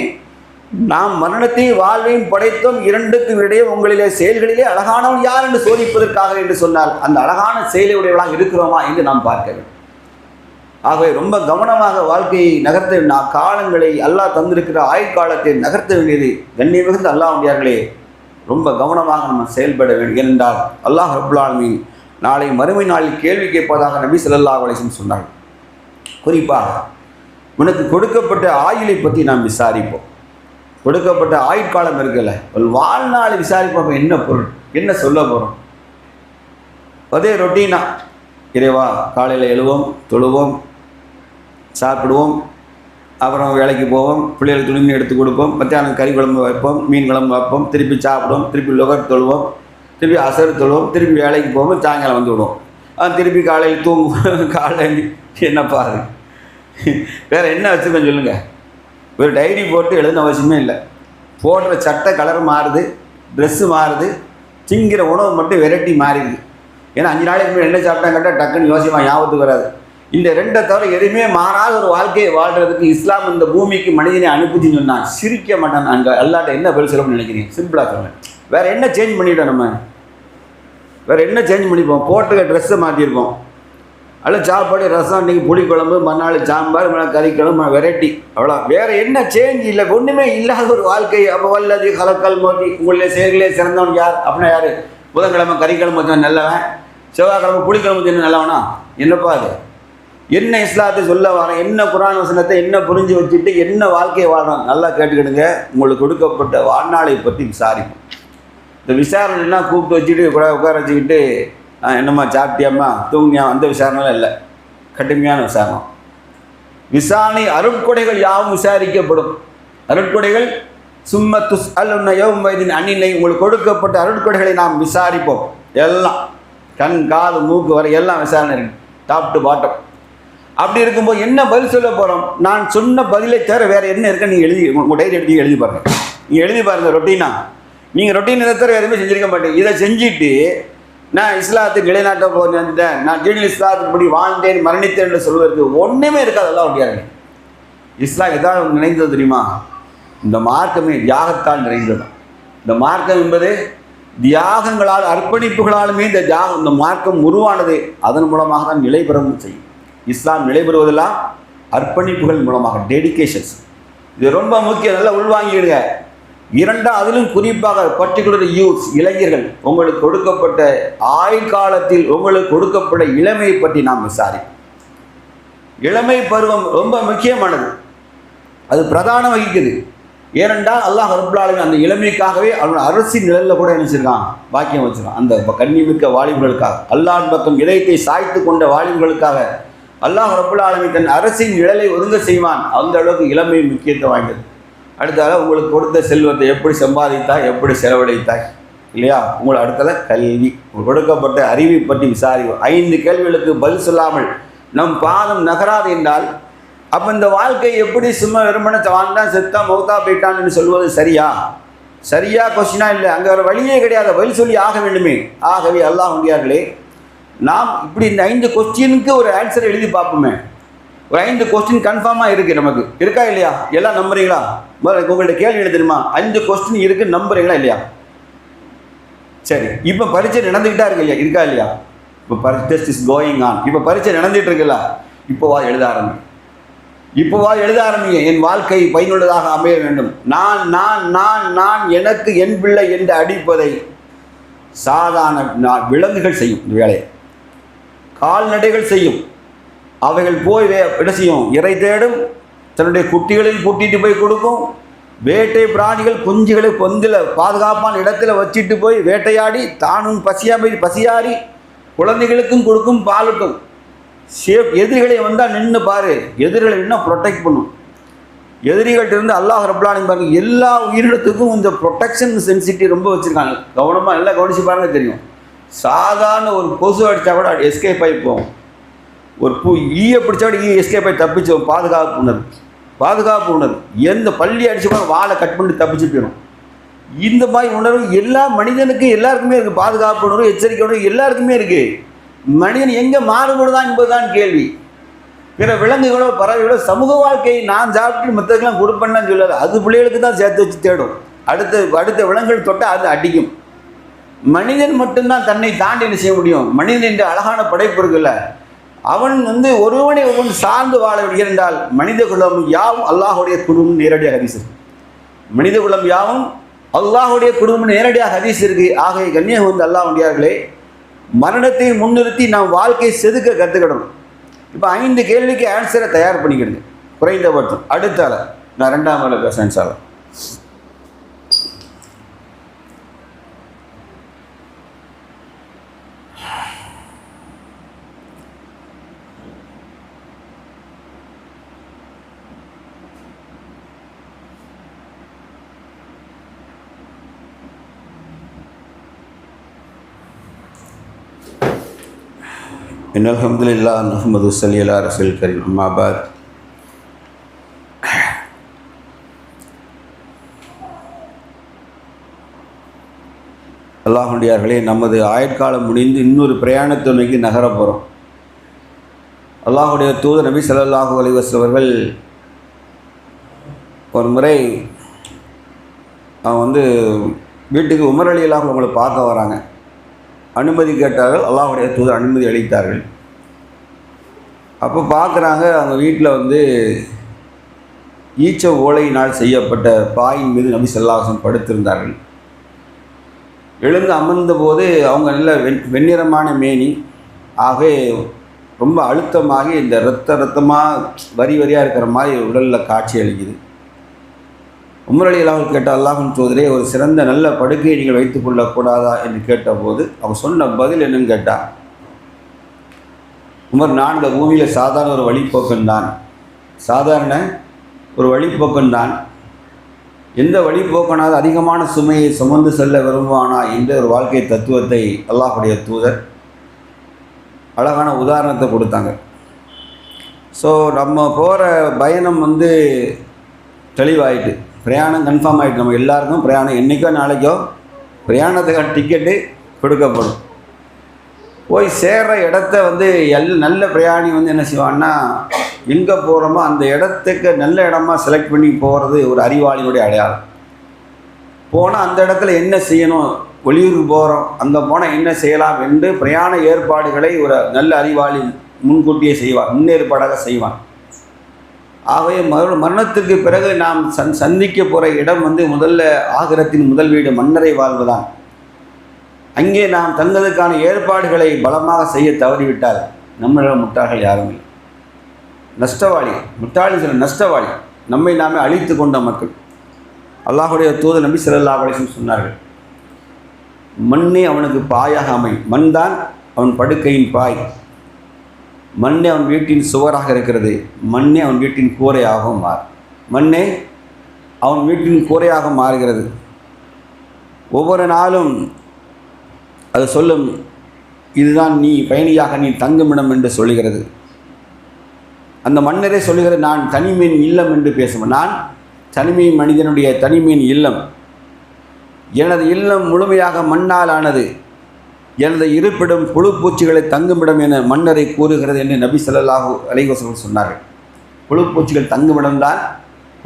நாம் மரணத்தை வாழ்வையும் படைத்தோம், இரண்டுக்கும் இடையே உங்களிலே செயல்களிலே அழகானவன் யார் என்று சோதிப்பதற்காக என்று சொன்னால் அந்த அழகான செயலை உடையவளாக இருக்கிறோமா என்று நாம் பார்க்க வேண்டும். ஆகவே ரொம்ப கவனமாக வாழ்க்கையை நகர்த்த, காலங்களை அல்லாஹ் தந்திருக்கிற ஆயுட்காலத்தை நகர்த்த வேண்டியது கண்ணியம் மிகுந்த அல்லாஹ்வுடையார்களே ரொம்ப கவனமாக நம்ம செயல்பட வேண்டும். ஏனென்றால் அல்லாஹ் ரப்புல் ஆலமீன் நாளை மறுமை நாளில் கேள்வி கேட்பதாக நபி ஸல்லல்லாஹு அலைஹி வஸல்லம் சொன்னார்கள். குறிப்பாக உனக்கு கொடுக்கப்பட்ட ஆயுளை பற்றி நாம் விசாரிப்போம். கொடுக்கப்பட்ட ஆயுட்காலம் இருக்குல்ல, ஒரு வாழ்நாளை விசாரிப்போம். என்ன பொருள், என்ன சொல்ல போகிறோம்? அதே ரொட்டீனா இறைவா, காலையில் எழுவோம், தொழுவோம், சாப்பிடுவோம், அப்புறம் வேலைக்கு போவோம், பிள்ளைகளுக்கு துணிமணி எடுத்து கொடுப்போம், மத்தியானம் கறி குழம்பு வைப்போம், மீன் குழம்பு வைப்போம், திருப்பி சாப்பிடுவோம், திருப்பி லுகர் தொழுவோம், திருப்பி அசர் தொழுவோம், திருப்பி வேலைக்கு போவோம், சாயங்காலம் வந்து விடுவோம், திருப்பி காலையில் தூங்குவோம். காலையில் என்னப்பா அது, வேறு என்ன வச்சுருக்கேன் சொல்லுங்கள்? ஒரு டைரி போட்டு எழுதுன அவசியமே இல்லை. போடுற சட்டை கலர் மாறுது, ட்ரெஸ்ஸு மாறுது, திங்கிற உணவு மட்டும் வெரைட்டி மாறிடுது. ஏன்னா 5 நாளைக்கு முன்னாடி என்ன சாப்பிட்டாங்க கேட்டால் டக்குன்னு யோசிப்பான், ஞாபகத்துக்கு வராது. இந்த ரெண்டை தவிர எதுவுமே மாறாத ஒரு வாழ்க்கையை வாழ்கிறதுக்கு இஸ்லாம் இந்த பூமிக்கு மனிதனை அனுப்பிச்சின்னு சொன்னால் சிரிக்க மாட்டான். அங்கே அல்லாட்ட என்ன பதில் சொல்லணும்னு நினைக்கிறீங்க? சிம்பிளாக சொல்லுங்கள். வேறு என்ன சேஞ்ச் பண்ணிவிட்டோம்? நம்ம வேறு என்ன சேஞ்ச் பண்ணிப்போம்? போட்டுக்க ட்ரெஸ்ஸை மாற்றிருக்கோம், அல்ல சாப்பாடு, ரசம், இன்றைக்கி புளிக்குழம்பு, மறுநாள் சாம்பார், கறிக்குழம்பு, வெரைட்டி, அவ்வளோ. வேறு என்ன சேஞ்ச் இல்லை, ஒன்றுமே இல்லாத ஒரு வாழ்க்கை. அப்போ வல்லது கலக்கல் மோதி உங்களுடைய செயல்களே சிறந்தவன் யார் அப்படின்னா யார்? புதன்கிழமை கறிக்கிழமை வச்சவன் நல்லவன், செவ்வாய்க்கிழமை புளிக்கிழமை வச்சு நல்லவனா? என்னப்பா அது? என்ன இஸ்லாத்தை சொல்ல வரேன், என்ன குர்ஆன் வசனத்தை என்ன புரிஞ்சு வச்சுட்டு என்ன வாழ்க்கையை வாழணும்? நல்லா கேட்டுக்கிடுங்க. உங்களுக்கு கொடுக்கப்பட்ட வாழ்நாளை பற்றி விசாரிப்போம். இந்த விசாரணைலாம் கூப்பிட்டு வச்சுட்டு உட்கார வச்சுக்கிட்டு என்னம்மா சாப்பிட்டியாம்மா தூங்கியா, அந்த விசாரணைலாம் இல்லை. கடுமையான விசாரணை. அருட்கொடைகள் யாவும் விசாரிக்கப்படும். அருட்கொடைகள் சும்ம துஸ்அலுன யௌமைதின் அனிலை, உங்களுக்கு கொடுக்கப்பட்ட அருட்கொடைகளை நாம் விசாரிப்போம். எல்லாம் கண் காது மூக்கு வரை எல்லாம் விசாரணை இருக்கு, டாப் டு பாட்டம். அப்படி இருக்கும்போது என்ன பதில் சொல்ல போகிறோம்? நான் சொன்ன பதிலை தவிர வேறு என்ன இருக்க நீங்கள் எழுதி உங்கள் டைரி எடுத்து எழுதி பாருங்கள். நீங்கள் எழுதி பாருங்கள். ரொட்டீனா நீங்கள் ரொட்டீன் இதை தவிர எதுவுமே செஞ்சுருக்க மாட்டேங்க. இதை செஞ்சுட்டு நான் இஸ்லாத்துக்கு நிலைநாட்ட வந்துட்டேன், நான் தீனுல் இஸ்லாத்துக்கு வாழ்ந்தேன் மரணித்தேன் என்று சொல்வதற்கு ஒன்றுமே இருக்காது. அதெல்லாம் முடியாது. இஸ்லாம் எதாவது நினைந்தது தெரியுமா? இந்த மார்க்கமே தியாகத்தால் நிறைந்தது. இந்த மார்க்கம் என்பது தியாகங்களால் அர்ப்பணிப்புகளாலுமே இந்த மார்க்கம் உருவானது. அதன் மூலமாக தான் நிலை பெறவும் செய்யும். இஸ்லாம் நிலை பெறுவதெல்லாம் அர்ப்பணிப்புகள் மூலமாக, டெடிகேஷன்ஸ். இது ரொம்ப முக்கியம், நல்லா உள்வாங்கிடுங்க. இரண்டாம், அதிலும் குறிப்பாக பர்டிகுலர் யூத்ஸ், இளைஞர்கள், உங்களுக்கு கொடுக்கப்பட்ட ஆயுள் காலத்தில் உங்களுக்கு கொடுக்கப்பட்ட இளமையை பற்றி நாம் விசாரிப்போம். இளமை பருவம் ரொம்ப முக்கியமானது, அது பிரதானம் வகிக்குது. ஏனென்றால் அல்லாஹ் ரப்புல் ஆலமீன் அந்த இளமைக்காகவே அவனோட அரசின் நிழலில் கூட நினைச்சிருக்கான், பாக்கியம் வச்சிருக்கான். அந்த கண்ணிமிக்க வாலிபர்களுக்காக, அல்லாஹ் பக்கம் இதயத்தை சாய்த்து கொண்ட வாலிபர்களுக்காக அல்லாஹ் ரப்புல் ஆலமீன் தன் அரசின் நிழலை ஒதுங்க செய்வான். அந்த அளவுக்கு இளமை முக்கியத்துவம் வாய்ந்தது. அடுத்தால உங்களுக்கு கொடுத்த செல்வத்தை எப்படி சம்பாதித்தாய், எப்படி செலவழித்தாய், இல்லையா? உங்களை அடுத்தல கல்வி, கொடுக்கப்பட்ட அறிவை பற்றி விசாரிக்கும். 5 கேள்விகளுக்கு பதில் சொல்லாமல் நம் பாதம் நகராது என்றால் அப்போ இந்த வாழ்க்கை எப்படி சும்மா வெறுமனை வாழ்ந்தான் செத்தா மௌத்தா போயிட்டான்னு சொல்வது சரியா கொஸ்டினா இல்லை. அங்கே ஒரு வழியே கிடையாது, பதில் சொல்லி ஆக வேண்டுமே. ஆகவே அல்லாஹ் உண்டியார்களே, நாம் இப்படி இந்த 5 கொஸ்டினுக்கு ஒரு ஆன்சர் எழுதி பார்ப்போமே. ஒரு 5 கொஸ்டின் கன்ஃபார்மாக இருக்குது, நமக்கு இருக்கா இல்லையா? எல்லாம் நம்புறீங்களா? உங்கள்கிட்ட கேள்வி எழுத தெரியுமா? 5 கொஸ்டின் இருக்குது, நம்புறீங்களா இல்லையா? சரி, இப்போ பரீட்சை நடந்துக்கிட்டா இருக்கு இல்லையா? இருக்கா இல்லையா? இப்போ டெஸ்ட் இஸ் கோயிங் ஆன். இப்போ பரீட்சை நடந்துகிட்டு இருக்குல்ல, இப்போவா எழுத ஆரம்பிங்க. என் வாழ்க்கை பயனுள்ளதாக அமைய வேண்டும். நான் எனக்கு என் பிள்ளை என்று அடிப்பதை சாதாரண விலங்குகள் செய்யும். இந்த வேலையை கால்நடைகள் செய்யும். அவைகள் போய் என்ன செய்யும்? இறை தேடும், தன்னுடைய குட்டிகளையும் கூட்டிகிட்டு போய் கொடுக்கும். வேட்டை பிராணிகள் குஞ்சுகளை பொந்தில் பாதுகாப்பான இடத்துல வச்சுட்டு போய் வேட்டையாடி தானும் பசியாரி குழந்தைகளுக்கும் கொடுக்கும், பாலுக்கும். எதிரிகளை வந்தால் நின்று பாரு, எதிரிகளை இன்னும் ப்ரொடெக்ட் பண்ணும். எதிரிகள்கிட்ட இருந்து அல்லாஹ் ரப்புல் ஆலமீன் பாருங்க, எல்லா உயிரினத்துக்கும் இந்த ப்ரொடெக்ஷன் சென்சிட்டிவ் ரொம்ப வச்சுருக்காங்க. கவனமாக எல்லாம் கவனிச்சு பாருங்க, தெரியும். சாதாரண ஒரு கொசு அடித்தா கூட எஸ்கேப் ஆகி போகும். ஒரு ஈயை பிடிச்சா கூட எஸ்கேப் ஆகி தப்பிச்சு, பாதுகாப்பு உணர்வு. எந்த பள்ளி அடிச்சு கூட வாழை கட் பண்ணி தப்பிச்சு போயிடும். இந்த மாதிரி உணர்வு எல்லா மனிதனுக்கும் எல்லாருக்குமே இருக்குது. பாதுகாப்பு உணர்வு, எச்சரிக்கை உணர்வு எல்லாருக்குமே இருக்குது. மனிதன் எங்கே மாறுபடுதான் என்பதுதான் கேள்வி. பிற விலங்குகளோ பறவைகளோ சமூக வாழ்க்கையை நான் சாப்பிட்டு மற்றதுக்கெல்லாம் கொடுப்பேன்னு சொல்லாது. அது பிள்ளைகளுக்கு தான் சேர்த்து வச்சு தேடும். அடுத்த விலங்குகள் தொட்டால் அது அடிக்கும். மனிதன் மட்டும்தான் தன்னை தாண்டி என்ன செய்ய முடியும்? மனிதன் என்ற அழகான படைப்பு இருக்குல்ல, அவன் ஒருவனை சார்ந்து வாழ இருந்தால் மனித குலம் யாவும் அல்லாஹுடைய குடும்பம் நேரடியாக ஹதீஸ் இருக்கு. மனித குலம் யாவும் அல்லாஹுடைய குடும்பம் நேரடியாக ஹதீஸ் இருக்கு. ஆகவே கண்ணியம் அல்லாஹ் உண்டியார்களே, மரணத்தை முன்னிறுத்தி நாம் வாழ்க்கையை செதுக்க கற்றுக்கிடணும். இப்போ 5 கேள்விக்கு ஆன்சரை தயார் பண்ணிக்கிடுங்க, குறைந்தபட்சம். அடுத்தால நான் 2ஆம் வேலை பேசுகிறேன் சார். இன்னல் ஹம்துலில்லாஹ் நஹ்மது ஸல்லி அலா ரசூலில் கரீம். அம்மா பாத். அல்லாஹ்வுடையார்களே, நமது ஆயுட்காலம் முடிந்து இன்னொரு பிரயாணத்தை நோக்கி நகர போகிறோம். அல்லாஹுடைய தூதர் நபி ஸல்லல்லாஹு அலைஹி வஸல்லம் அவர்கள் ஒரு முறை அவங்க வீட்டுக்கு உமர் ரலியல்லாஹு அவங்களை பார்க்க வராங்க. அனுமதி கேட்டார்கள். அல்லாஹுடைய தூதர் அனுமதி அளித்தார்கள். அப்போ பார்க்குறாங்க, அவங்க வீட்டில் ஈச்ச ஓலையினால் செய்யப்பட்ட பாயின் மீது நபி ஸல்லல்லாஹு அலைஹி வஸல்லம் படுத்திருந்தார்கள். எழுந்து அமர்ந்த போது அவங்க நல்ல வெண்ணிறமான மேனி, ஆகவே ரொம்ப அழுத்தமாக இந்த ரத்தமாக வரியாக இருக்கிற மாதிரி உடலில் காட்சி அளிக்குது. உமர் ரலியல்லாஹு அன்ஹு கேட்ட அல்லாஹ்வின் தூதரே, ஒரு சிறந்த நல்ல படுக்கையை நீங்கள் வைத்துக் கொள்ளக்கூடாதா என்று கேட்டபோது அவங்க சொன்ன பதில் என்னன்னு கேட்டால், உமர், நான் இந்த பூமியில் சாதாரண ஒரு வழிப்போக்கன் தான். எந்த வழிபோக்கனாவது அதிகமான சுமையை சுமந்து செல்ல விரும்புவானா என்ற ஒரு வாழ்க்கை தத்துவத்தை அல்லாஹ்வுடைய தூதர் அழகான உதாரணத்தை கொடுத்தாங்க. ஸோ நம்ம போகிற பயணம் தெளிவாயிட்டு, பிரயாணம் கன்ஃபார்ம் ஆகிட்டு, நம்ம எல்லாருக்கும் பிரயாணம் என்றைக்கோ நாளைக்கோ பிரயாணத்துக்கான டிக்கெட்டு கொடுக்கப்படும். போய் சேர்கிற இடத்த நல்ல பிரயாணி என்ன செய்வான்னா, எங்கே போகிறோமோ அந்த இடத்துக்கு நல்ல இடமா செலக்ட் பண்ணி போகிறது ஒரு அறிவாளியுடைய அடையாளம். போனால் அந்த இடத்துல என்ன செய்யணும், வெளியூருக்கு போகிறோம் அங்கே போனால் என்ன செய்யலாம் என்று பிரயாண ஏற்பாடுகளை ஒரு நல்ல அறிவாளி முன்கூட்டியே செய்வான், முன்னேற்பாடாக செய்வான். ஆகவே மரணத்துக்கு பிறகு நாம் சந்திக்க போகிற இடம் முதல்ல ஆகிரத்தின் முதல் வீடு மன்னரை வாழ்வுதான். அங்கே நாம் தங்குவதற்கான ஏற்பாடுகளை பலமாக செய்ய தவறிவிட்டால் நம்மளிடம் முட்டாள்கள் யாரும் இல்லை. நஷ்டவாளி, முட்டாளி சில நஷ்டவாளி, நம்மை நாமே அழித்து கொண்ட மக்கள். அல்லாஹுடைய தூதர் நபி ஸல்லல்லாஹு அலைஹி வஸல்லம் சொன்னார்கள், மண்ணே அவனுக்கு பாயாக அமை. மண் தான் அவன் படுக்கையின் பாய், மண்ணே அவன் வீட்டின் சுவராக இருக்கிறது, மண்ணே அவன் வீட்டின் கூரையாகவும் மண்ணே அவன் வீட்டின் கூரையாக மாறுகிறது. ஒவ்வொரு நாளும் அது சொல்லும், இதுதான் நீ பயணியாக நீ தங்குமிடம் என்று சொல்லுகிறது. அந்த மன்னரே சொல்லுகிறது, நான் தனிமையின் இல்லம் என்று பேசுவேன். நான் தனிமை மனிதனுடைய தனிமையின் இல்லம், எனது இல்லம் முழுமையாக மண்ணால் ஆனது, எனது இருப்பிடம் புழு பூச்சிகளை தங்குமிடம் என மன்னரை கூறுகிறது என்று நபி ஸல்லல்லாஹு அலைஹி வஸல்லம் சொன்னார்கள். புழு பூச்சிகள் தங்குமிடம்தான்.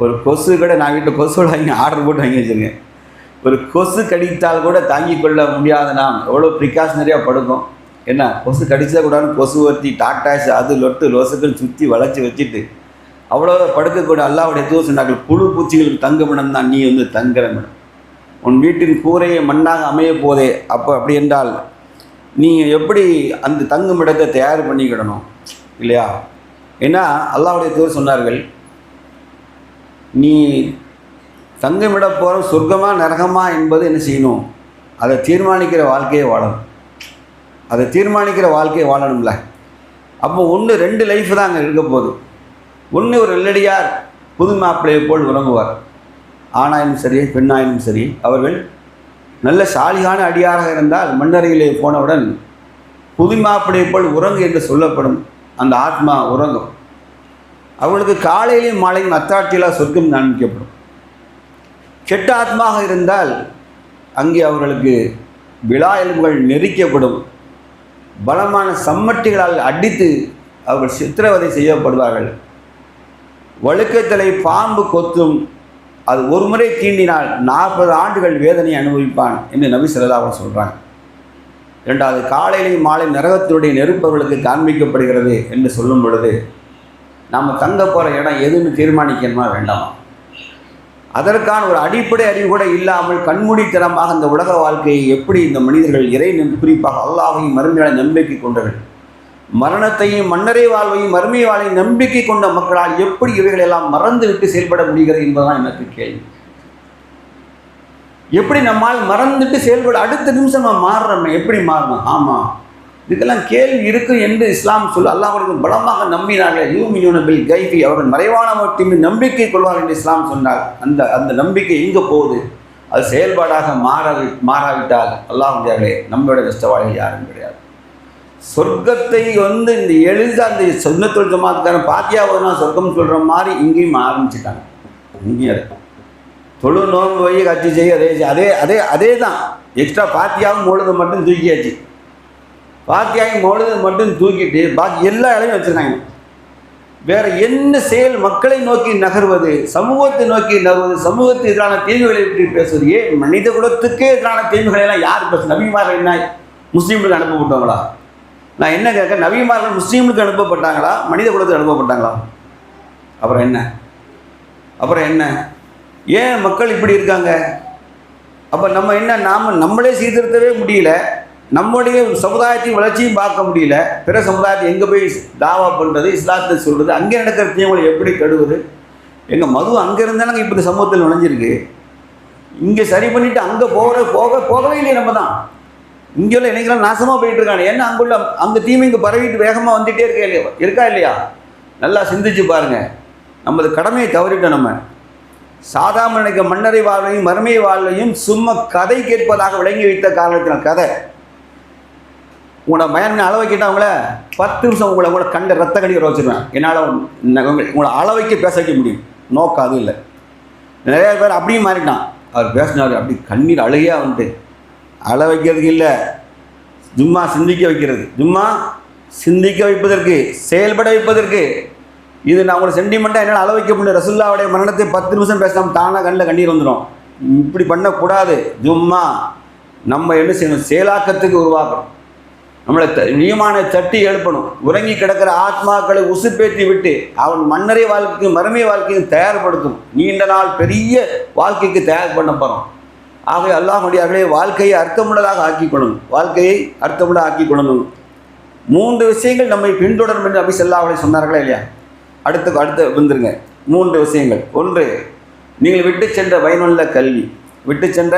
ஒரு கொசு கூட, நான் வீட்டில் கொசு வாங்கி ஆர்டர் போட்டு வாங்கி வச்சுருக்கேன். ஒரு கொசு கடித்தால் கூட தாங்கிக் கொள்ள முடியாத நாம் எவ்வளோ ப்ரிகாஷனரியாக படுக்கும். என்ன, கொசு கடிச்சா கூட கொசுவர்த்தி டாட்டாஸ் அது லொட்டு லொசுக்குன்னு சுற்றி வளைச்சி வச்சுட்டு அவ்வளோ படுக்கக்கூட அல்லாஹ்வுடைய தூதர் சொன்னார்கள், புழு பூச்சிகளுக்கு தங்குமிடம் தான் நீ தங்குற இடம். உன் வீட்டின் கூரையை மண்ணாக அமைய போதே. அப்படி என்றால் நீங்கள் எப்படி அந்த தங்குமிடத்தை தயார் பண்ணிக்கிடணும் இல்லையா? ஏன்னா அல்லாஹ்வுடைய தூதர் சொன்னார்கள், நீ தங்குமிட போகிற சொர்க்கமா நரகமா என்பது என்ன செய்யணும், அதை தீர்மானிக்கிற வாழ்க்கையை வாழணும். அதை தீர்மானிக்கிற வாழ்க்கையை வாழணும்ல. அப்போ ஒன்று ரெண்டு லைஃப் தான் அங்கே இருக்க போகுது. ஒன்று ஒரு நல்லடியார் புது மாப்பிள்ளையை போல் உறங்குவார். ஆணாயினும் சரி பெண்ணாயினும் சரி, அவர்கள் நல்ல சாலிகான அடியாராக இருந்தால் மண்ணறையிலே போனவுடன் புது மாப்பிள்ளையை போல் உறங்கு என்று சொல்லப்படும். அந்த ஆத்மா உறங்கும். அவர்களுக்கு காலையிலையும் மாலையும் அத்தாட்சியெல்லாம் சொர்க்கம் காண்பிக்கப்படும். கெட்ட ஆத்மாக இருந்தால் அங்கே அவர்களுக்கு விழா எலும்புகள் நெரிக்கப்படும். பலமான சம்மட்டிகளால் அடித்து அவர்கள் சித்திரவதை செய்யப்படுவார்கள். வழுக்கத்தலை பாம்பு கொத்தும், அது ஒரு முறை தீண்டினால் 40 ஆண்டுகள் வேதனை அனுபவிப்பான் என்று நபி ஸல்லல்லாஹு அலைஹி வஸல்லம் சொல்கிறாங்க. இரண்டாவது, காலையிலையும் மாலை நரகத்தினுடைய நெருப்பவர்களுக்கு காண்பிக்கப்படுகிறது என்று சொல்லும் பொழுது நாம் தங்க போகிற இடம் எதுன்னு தீர்மானிக்கணுமா வேண்டாமா? அதற்கான ஒரு அடிப்படை அறிவு கூட இல்லாமல் கண்மூடித்தனமாக இந்த உலக வாழ்க்கையை எப்படி இந்த மனிதர்கள் குறிப்பாக அல்லாஹ்வையும் மறுமையை நம்பிக்கை கொண்டவர்கள், மரணத்தையும் மன்னரை வாழ்வையும் மறுமை வாழ்வையும் நம்பிக்கை கொண்ட மக்களால் எப்படி இவைகளெல்லாம் மறந்து விட்டு செயல்பட முடிகிறது என்பதுதான் எனக்கு கேள்வி. எப்படி நம்மால் மறந்துட்டு செயல்பட அடுத்த நிமிஷம் நம்ம மாறுறோம், எப்படி மாறணும்? ஆமாம், இதுக்கெல்லாம் கேள்வி இருக்கு என்று இஸ்லாம் சொல்ல அல்லாஹ்வுக்கு பலமாக நம்பினார்கள். யூமினூன பில் கைபி, அவர்கள் மறைவான மட்டுமே நம்பிக்கை கொள்வார்கள் என்று இஸ்லாம் சொன்னால் அந்த நம்பிக்கை எங்கே போகுது? அது செயல்பாடாக மாறாவிட்டால் அல்லாஹ்வுடைய நம்மளுடைய நஷ்டவாளிகள் யாரும் கிடையாது. சொர்க்கத்தை இந்த எளிதாக அந்த சுன்னத்துல் ஜமாத்துக்கான பாத்தியாவதுனா சொர்க்கம் சொல்கிற மாதிரி இங்கேயும் ஆரம்பிச்சுட்டாங்க. இங்கேயும் தொழு நோன்பு வை கட்சி செய்ய அதே அதே அதே தான். எக்ஸ்ட்ரா பாத்தியாவும் மொழுது மட்டும் தூக்கியாச்சு. பாத்தியாவும் மொழுது மட்டும் தூக்கிட்டு பாக்கி எல்லா இடமும் வச்சுருக்காங்க. வேறு என்ன செயல் மக்களை நோக்கி நகர்வது, சமூகத்தை நோக்கி நகர்வது, சமூகத்துக்கு எதிரான தீமைகளை பற்றி பேசுவது, ஏன் மனித குலத்துக்கே எதிரான தீமைகளெல்லாம் யார் பேச? நபிமார்கள் என்ன முஸ்லீம்களுக்கு அனுப்பப்பட்டவங்களா? நான் என்ன கேட்க, நபிமார்கள் முஸ்லீம்களுக்கு அனுப்பப்பட்டாங்களா, மனித குலத்துக்கு அனுப்பப்பட்டாங்களா? அப்புறம் என்ன ஏன் மக்கள் இப்படி இருக்காங்க? அப்போ நம்ம என்ன, நம்மளே சீர்திருத்தவே முடியல, நம்முடைய சமுதாயத்தின் வளர்ச்சியும் பார்க்க முடியல, பிற சமுதாயத்தை எங்கே போய் தாவா பண்ணுறது, இஸ்லாத்தை சொல்கிறது, அங்கே நடக்கிற தீமைகளை எப்படி கெடுவது? எங்கள் மது அங்கே இருந்தாலும் இப்போ இந்த சமூகத்தில் நுழைஞ்சிருக்கு. இங்கே சரி பண்ணிவிட்டு அங்கே போகவே இல்லையே. நம்ம தான் இங்கே உள்ள இளைஞர்கள் நாசமாக போயிட்டு இருக்காங்க. ஏன்னா அங்கே தீமை இங்கே பரவிட்டு வேகமாக வந்துகிட்டே இருக்கா இல்லையா? நல்லா சிந்திச்சு பாருங்கள். நமது கடமையை தவறிட்டோம். நம்ம சாதாரண நினைக்க மன்னரை வாழ்வையும் மறுமை வாழ்வையும் சும்மா கதை கேட்பதாக விளங்கி வைத்த காரணத்தினால் கதை. உங்களை பயன் அளவை கேட்டவங்கள 10 நிமிஷம் உங்களை கண்ட ரத்த கடிக்கிற வச்சுருவேன். என்னால் உங்களை அளவைக்கு பேச வைக்க முடியும். நோக்கம் அது இல்லை. நிறைய பேர் அப்படியும் மாறிட்டான். அவர் பேசினார் அப்படி கண்ணீர் அழுகையாக வந்துட்டு அள வைக்கிறதுக்கு இல்லை, சும்மா சிந்திக்க வைக்கிறது, சும்மா சிந்திக்க வைப்பதற்கு, செயல்பட வைப்பதற்கு. இது நான் உங்களை சென்டிமெண்ட்டாக என்னால் அள வைக்க முடியும். ரசூலுல்லாஹ்வுடைய மரணத்தை 10 நிமிஷம் பேசாமல் தானாக கண்ணில் கண்ணீர் வந்துடும். இப்படி பண்ணக்கூடாது. சும்மா நம்ம என்ன செய்யணும், செயலாக்கத்துக்கு உருவாக்கணும். நம்மளை ஈமானை தட்டி எழுப்பணும். உறங்கி கிடக்கிற ஆத்மாக்களை உசுப்பேற்றி விட்டு அவன் மன்னரை வாழ்க்கைக்கும் மறுமை வாழ்க்கையும் தயார்படுத்தும். நீண்ட நாள் பெரிய வாழ்க்கைக்கு தயார் பண்ண போகிறோம். ஆகவே அல்லாஹ்வுடைய வாழ்க்கையை அர்த்தமுள்ளதாக ஆக்கிக்கொள்ளணும். வாழ்க்கையை அர்த்தமுள்ள ஆக்கிக்கொள்ளணும். 3 விஷயங்கள் நம்மை பின்தொடரும் என்று நபி ஸல்லல்லாஹு அலைஹி சொன்னார்களா இல்லையா? அடுத்து வந்துருங்க. 3 விஷயங்கள். 1, நீங்கள் விட்டு சென்ற பயனுள்ள கல்வி. விட்டு சென்ற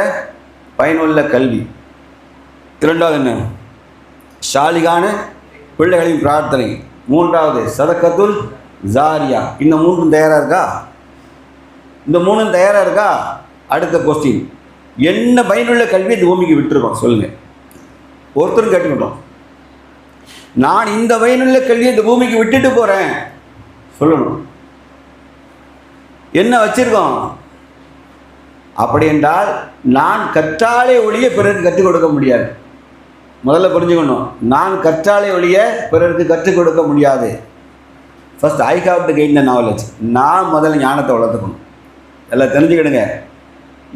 பயனுள்ள கல்வி. 2வது என்ன, ஷாலிகான பிள்ளைகளின் பிரார்த்தனை. 3வது சதக்கத்துல் ஜாரியா. இந்த 3ம் தயாராக இருக்கா? இந்த 3ம் தயாராக இருக்கா? அடுத்த கொஸ்டின், என்ன பயனுள்ள கல்வி இந்த பூமிக்கு விட்டுருக்கோம் சொல்லுங்கள். ஒருத்தரும் கேட்டுக்கிட்டோம், நான் இந்த பயனுள்ள கல்வியை இந்த பூமிக்கு விட்டுட்டு போகிறேன் சொல்லணும். என்ன வச்சிருக்கோம்? அப்படி என்றால் நான் கற்றாலே ஒழிய பிறருக்கு கற்றுக் கொடுக்க முடியாது. முதல்ல புரிஞ்சுக்கணும், நான் கற்றாலே ஒழிய பிறருக்கு கற்றுக் கொடுக்க முடியாது. First I have to gain the knowledge. நான் முதல்ல ஞானத்தை வளர்த்துக்கணும். எல்லாம் தெரிஞ்சுக்கிடுங்க.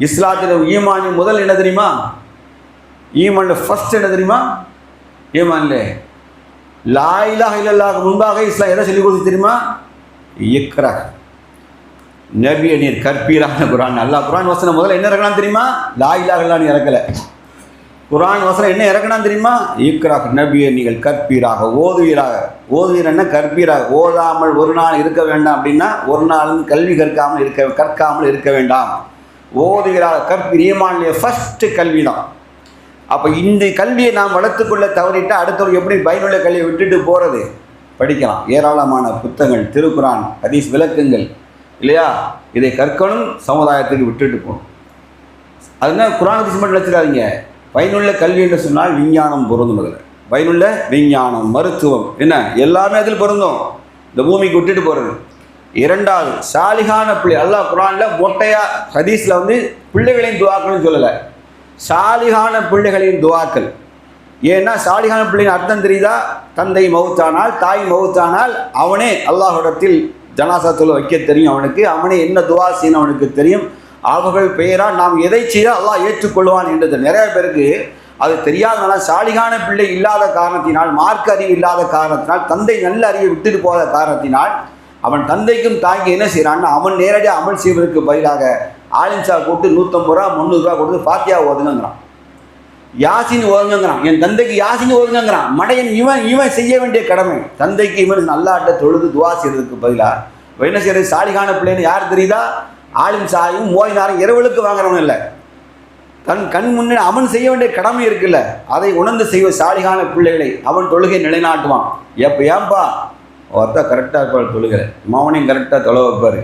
இஸ்லாத்தில் ஈமானின் முதல் என்ன தெரியுமா? ஈமானில் ஃபர்ஸ்ட் என்ன தெரியுமா? ஈமான்ல லா இலாஹ இல்லல்லாஹ்வுக்கு முன்பாக இஸ்லாம் எதை சொல்லிக் கொடுத்து தெரியுமா? இக்ரா, நபியை நீர் கற்பீரான குரான். அல்லாஹ் குரான் வசனம் முதல்ல என்ன இறக்கணும் தெரியுமா? லா இலாஹ இல்லல்லாஹ்னு இறக்கலை. குரான் வசனம் என்ன இறக்கணும் தெரியுமா? இக்ரா, நபியை நீங்கள் கற்பீராக, ஓதுவீராக. ஓதுவீரன்னா கற்பீராக. ஓதாமல் ஒரு நாள் இருக்க வேண்டாம் அப்படின்னா ஒரு நாளும் கல்வி கற்காமல் இருக்க வேண்டாம். ஓதுவீராக கற்பீர். ஈமான்லேயே ஃபஸ்ட்டு கல்வி தான். அப்போ இந்த கல்வியை நாம் வளர்த்துக்கொள்ள தவறிட்டால் அடுத்தவங்க எப்படி பயனுள்ள கல்வியை விட்டுட்டு போகிறது? படிக்கலாம். ஏராளமான புத்தகங்கள், திருக்குரான், ஹதீஸ் விளக்கங்கள் இல்லையா? இதை கற்கணும், சமுதாயத்துக்கு விட்டுட்டு போகணும். அதுதான் குரான் ஹதீஸ் மட்டும் நினச்சிடாதீங்க. பயனுள்ள கல்வி என்று சொன்னால் விஞ்ஞானம் பொருந்தும். அதில் பயனுள்ள விஞ்ஞானம், மருத்துவம் என்ன எல்லாமே அதில் பொருந்தும். இந்த பூமிக்கு விட்டுட்டு போகிறது. 2வது சாலிகான பிள்ளை. அல்லாஹ் குரானில் மொட்டையாக ஹதீஸில் பிள்ளைகளின் துவாக்கள்னு சொல்லலை, சாலிகான பிள்ளைகளின் துவாக்கள். ஏன்னா சாலிகான பிள்ளையின் அர்த்தம் தெரியுதா? தந்தை மவுத்தானால், தாய் மவுத்தானால் அவனே அல்லாஹ்விடத்தில் ஜனாசா தொழ வைக்க தெரியும். அவனே என்ன துவா செய்யணும் அவனுக்கு தெரியும். அவர்கள் பெயரால் நாம் எதை செய்தால் அல்லாஹ் ஏற்றுக்கொள்வான் என்றது. நிறைய பேருக்கு அது தெரியாதனால, சாலிகான பிள்ளை இல்லாத காரணத்தினால், மார்க்க அறிவு இல்லாத காரணத்தினால், தந்தை நல்ல அறிவை விட்டுட்டு போகாத காரணத்தினால் அவன் தந்தைக்கும் தாய்க்கு என்ன செய்கிறான்னா, அவன் நேரடியாக அமல் செய்வதற்கு பதிலாக ஆலிம்சா கூப்பிட்டு 150 ரூபா 300 ரூபா கொடுத்து ஃபாத்தியா ஓதுங்கிறான், யாசின் ஓதுங்கிறான். என் தந்தைக்கு யாசின் ஓதுங்கிறான். மடையன் இவன் செய்ய வேண்டிய கடமை. தந்தைக்கு இவன் நல்லாட்ட தொழுது துவா செய்யறதுக்கு பதிலாக என்ன செய்யறது? சாலிகான பிள்ளைன்னு யார் தெரியுதா? ஆலிம் சாயும் ஓய்னாரும் இரவலுக்கு வாங்குறவன் இல்லை. கண் முன்னே அவன் செய்ய வேண்டிய கடமை இருக்குல்ல, அதை உணர்ந்து செய்வ சாலிகான பிள்ளைகளை அவன் தொழுகை நிலைநாட்டுவான். ஏன்பா ஒருத்தா கரெக்டாக இருப்பாள் தொழுகை, மாவனையும் கரெக்டாக தொலை வைப்பார்.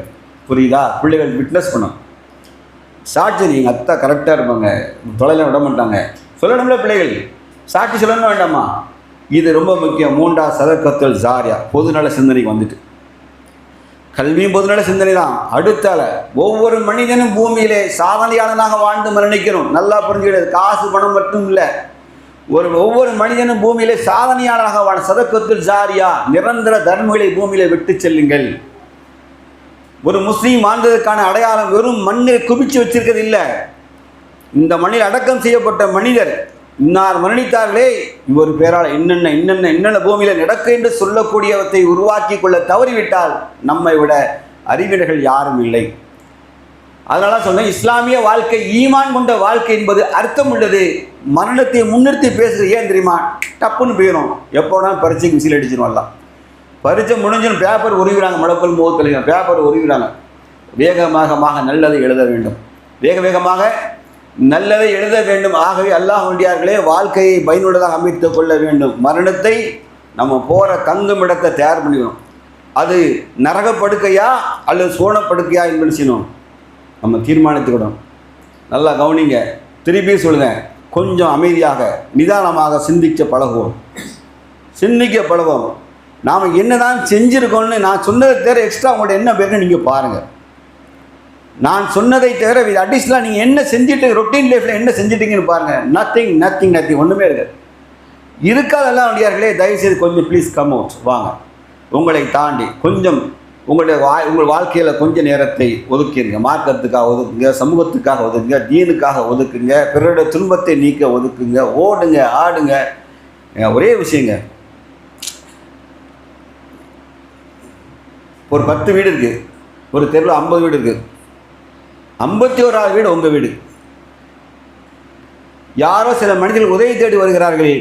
புரியுதா? பிள்ளைகள் விட்னஸ் பண்ணும். சாட்சி எங்கள் அத்தா கரெக்டாக இருப்பாங்க, தொலைல விட மாட்டாங்க சொல்லணும்ல. பிள்ளைகள் சாட்சி சொல்லணும் வேண்டாமா? இது ரொம்ப முக்கியம். 3வது சதக்கத்துல் ஜாரியா. பொதுநல சிந்தனைக்கு வந்துட்டு கல்வியும் பொதுநல சிந்தனை தான். அடுத்தால ஒவ்வொரு மனிதனும் பூமியிலே சாதனையாளனாக வாழ்ந்து மரணிக்கணும். நல்லா புரிஞ்சுக்கிறது. காசு பணம் மட்டும் இல்லை, ஒவ்வொரு மனிதனும் பூமியிலே சாதனையாளராக வாழ. சதக்கத்துல் ஜாரியா, நிரந்தர தர்மங்களை பூமியிலே விட்டு செல்லுங்கள். ஒரு முஸ்லீம் வாழ்ந்ததற்கான அடையாளம் வெறும் மண்ணை குவிச்சு வச்சிருக்கிறது இல்லை. இந்த மண்ணில் அடக்கம் செய்யப்பட்ட மனிதர் இன்னார் மரணித்தார்களே, இவர் பேரால் என்னென்ன பூமியில் நடக்க என்று சொல்லக்கூடியவற்றை உருவாக்கி கொள்ள தவறிவிட்டால் நம்மை விட அறிவியர்கள் யாரும் இல்லை. அதனால சொன்னேன், இஸ்லாமிய வாழ்க்கை ஈமான் கொண்ட வாழ்க்கை என்பது அர்த்தம் உள்ளது. மரணத்தை முன்னிறுத்தி பேசுகிறது. ஏன் தெரியுமா? டப்புன்னு போயிடும். எப்போனா பரீட்சைக்கு விசில் அடிச்சிருவாங்கலாம். பரீட்சை முடிஞ்சுன்னு பேப்பர் உருவிறாங்க. மடப்பல் முகத்தில் பேப்பர் உருவிறாங்க. வேகமாக நல்லதை எழுத வேண்டும். வேகமாக நல்லதை எழுத வேண்டும். ஆகவே அல்லாஹ்வுடையார்களே, வாழ்க்கையை பயனுள்ளதாக அமைத்துக் கொள்ள வேண்டும். மரணத்தை நம்ம போகிற தங்கும் இடத்தை தயார் பண்ணிக்கணும். அது நரகப்படுக்கையா அல்லது சோனப்படுக்கையா என்பது செய்யணும். நம்ம தீர்மானித்துக்கிடும். நல்லா கவனிங்க, திருப்பி சொல்லுங்கள். கொஞ்சம் அமைதியாக நிதானமாக சிந்திக்க பழகுவோம். நாம் என்ன தான் செஞ்சுருக்கோன்னு நான் சொன்னதை தவிர எக்ஸ்ட்ரா உங்கள்கிட்ட என்ன பேருன்னு நீங்கள் பாருங்கள். நான் சொன்னதை தவிர இது அடிஷ்னலாக நீங்கள் என்ன செஞ்சுட்டு ரொட்டீன் லைஃப்பில் என்ன செஞ்சுட்டீங்கன்னு பாருங்கள். நத்திங் ஒன்றுமே இருக்காதெல்லாம் வண்டியார்களே. தயவுசெய்து கொஞ்சம் ப்ளீஸ் கம் அவுட், வாங்க. உங்களை தாண்டி கொஞ்சம் உங்கள் வாழ்க்கையில் கொஞ்சம் நேரத்தை ஒதுக்கிடுங்க. மார்க்கத்துக்காக ஒதுக்குங்க, சமூகத்துக்காக ஒதுக்குங்க, தீனுக்காக ஒதுக்குங்க, பிறருடைய துன்பத்தை நீக்க ஒதுக்குங்க, ஓடுங்க, ஆடுங்க. ஒரே விஷயங்க, ஒரு 10 வீடு இருக்குது, ஒரு தெருவில் 50 வீடு இருக்குது, 51வது வீடு உங்கள் வீடு. யாரோ சில மனிதர்கள் உதவி தேடி வருகிறார்கள்.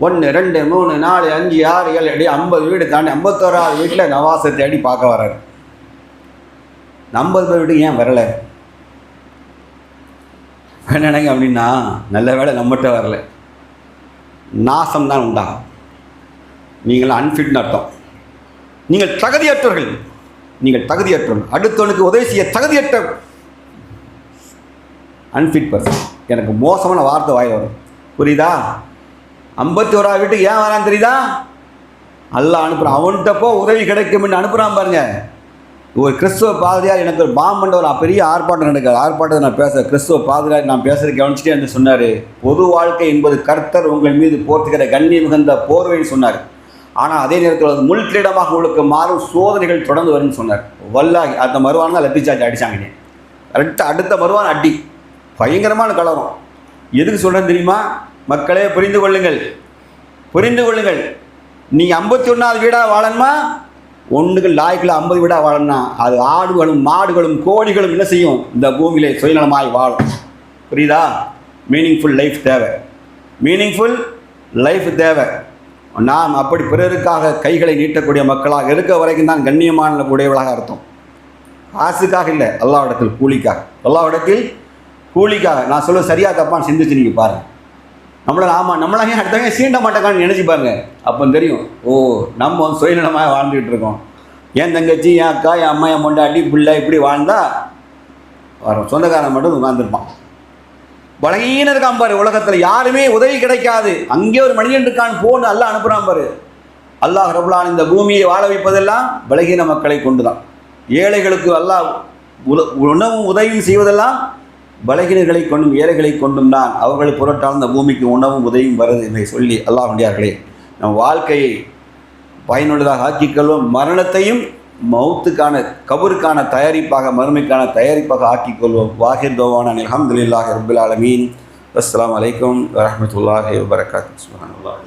1 2 3 4 5 6 7 அடி 50 வீடு தாண்டி 51வது வீட்டில் நவாசை தேடி பார்க்க வர்றாரு. 50 வீடு ஏன் வரலை நினைங்க அப்படின்னா, நல்ல வேலை நம்மகிட்ட வரல. நாசம் தான் உண்டாகும். நீங்களாம் அன்ஃபிட்னு அர்த்தம். நீங்கள் தகுதியற்றவர்கள். அடுத்தவனுக்கு உதவி செய்ய தகுதியற்ற அன்ஃபிட் பர்சன். எனக்கு மோசமான வார்த்தை வாயில் வரும், புரியுதா? 51வது வீட்டுக்கு ஏன் வரான்னு தெரியுதா? அல்லாஹ் அனுப்புகிறான். அவன்கிட்டப்போ உதவி கிடைக்கும்னு அனுப்புகிறான் பாருங்க. ஒரு கிறிஸ்துவ பாதிரியார் எனக்கு ஒரு பாம்பண்ட ஒரு பெரிய ஆர்ப்பாட்டம் நடக்குது. ஆர்ப்பாட்டத்தை நான் கிறிஸ்துவ பாதிரியார் நான் பேசுகிறத கவனிச்சுட்டே என்று சொன்னார். பொது வாழ்க்கை என்பது கர்த்தர் உங்கள் மீது போர்த்துக்கிற கண்ணி மிகுந்த போர்வைன்னு சொன்னார். ஆனால் அதே நேரத்தில் அது முள்கிரீடமாக உங்களுக்கு மாறும் சோதனைகள் தொடர்ந்து வரும்னு சொன்னார். வல்லாகி அந்த மருவான தான் லத்திச்சார்ஜ் அடித்தாங்க. அடுத்த மருவான அடி பயங்கரமான கலவரம். எதுக்கு சொல்கிறேன்னு தெரியுமா? மக்களே புரிந்து கொள்ளுங்கள். நீங்கள் 51வது வீடாக வாழணுமா? ஒன்றுக்கு லாய்க்கில் 50 வீடாக வாழணும்னா அது ஆடுகளும் மாடுகளும் கோழிகளும் என்ன செய்யும்? இந்த பூமியிலே சுயநலமாய் வாழும். புரியுதா? மீனிங்ஃபுல் லைஃப் தேவை. நாம் அப்படி பிறருக்காக கைகளை நீட்டக்கூடிய மக்களாக இருக்க வரைக்கும் தான் கண்ணியமான உடையவளாக அர்த்தம். காசுக்காக இல்லை, அல்லாஹ்விடத்தில் கூலிக்காக. நான் சொல்ல சரியாக தப்பான்னு சிந்திச்சு நீங்கள் பாருங்கள். நம்மளாம் ஏன் அடுத்தவங்க சீண்ட மாட்டேக்கான்னு நினச்சி பாருங்கள். அப்போ தெரியும், நம்ம சுயநலமாக வாழ்ந்துக்கிட்டு இருக்கோம். என் தங்கச்சி, என் அக்கா, என் அம்மா, என் பொண்டாட்டி, பிள்ளை இப்படி வாழ்ந்தால் வரும். சொந்தக்காரன் மட்டும் உட்காந்துருப்பான். பலகீனம் இருக்கான் பாரு. உலகத்தில் யாருமே உதவி கிடைக்காது. அங்கே ஒரு மனிதன் இருக்கான், போன்னு அல்லாஹ் அனுப்புகிறான் பாரு. அல்லாஹ் ரப்புல் ஆலமீன் இந்த பூமியை வாழ வைப்பதெல்லாம் பலகீன மக்களை கொண்டு தான். ஏழைகளுக்கு அல்லாஹ் உணவும் உதவியும் செய்வதெல்லாம் பலகீனர்களை கொண்டும் ஏழைகளை கொண்டும் தான். அவர்கள் பொருட்டால் இந்த பூமிக்கு உணவும் உதவியும் வருது என்று சொல்லி அல்லாஹ் வண்டியார்களே, நம் வாழ்க்கையை பயனுள்ளதாக ஆக்கிக்கொள்வோம். மரணத்தையும் மௌத்துக்கான கபருக்கான தயாரிப்பாக, மறுமைக்கான தயாரிப்பாக ஆக்கிக்கொள்வோம். வாஹிர் தவானா அல்ஹம்துலில்லாஹி ரப்பில் ஆலமீன். அஸ்ஸலாமு அலைக்கும் வரஹ்மத்துல்லாஹி வபரகாத்துஹு. சுப்ஹானல்லாஹ்.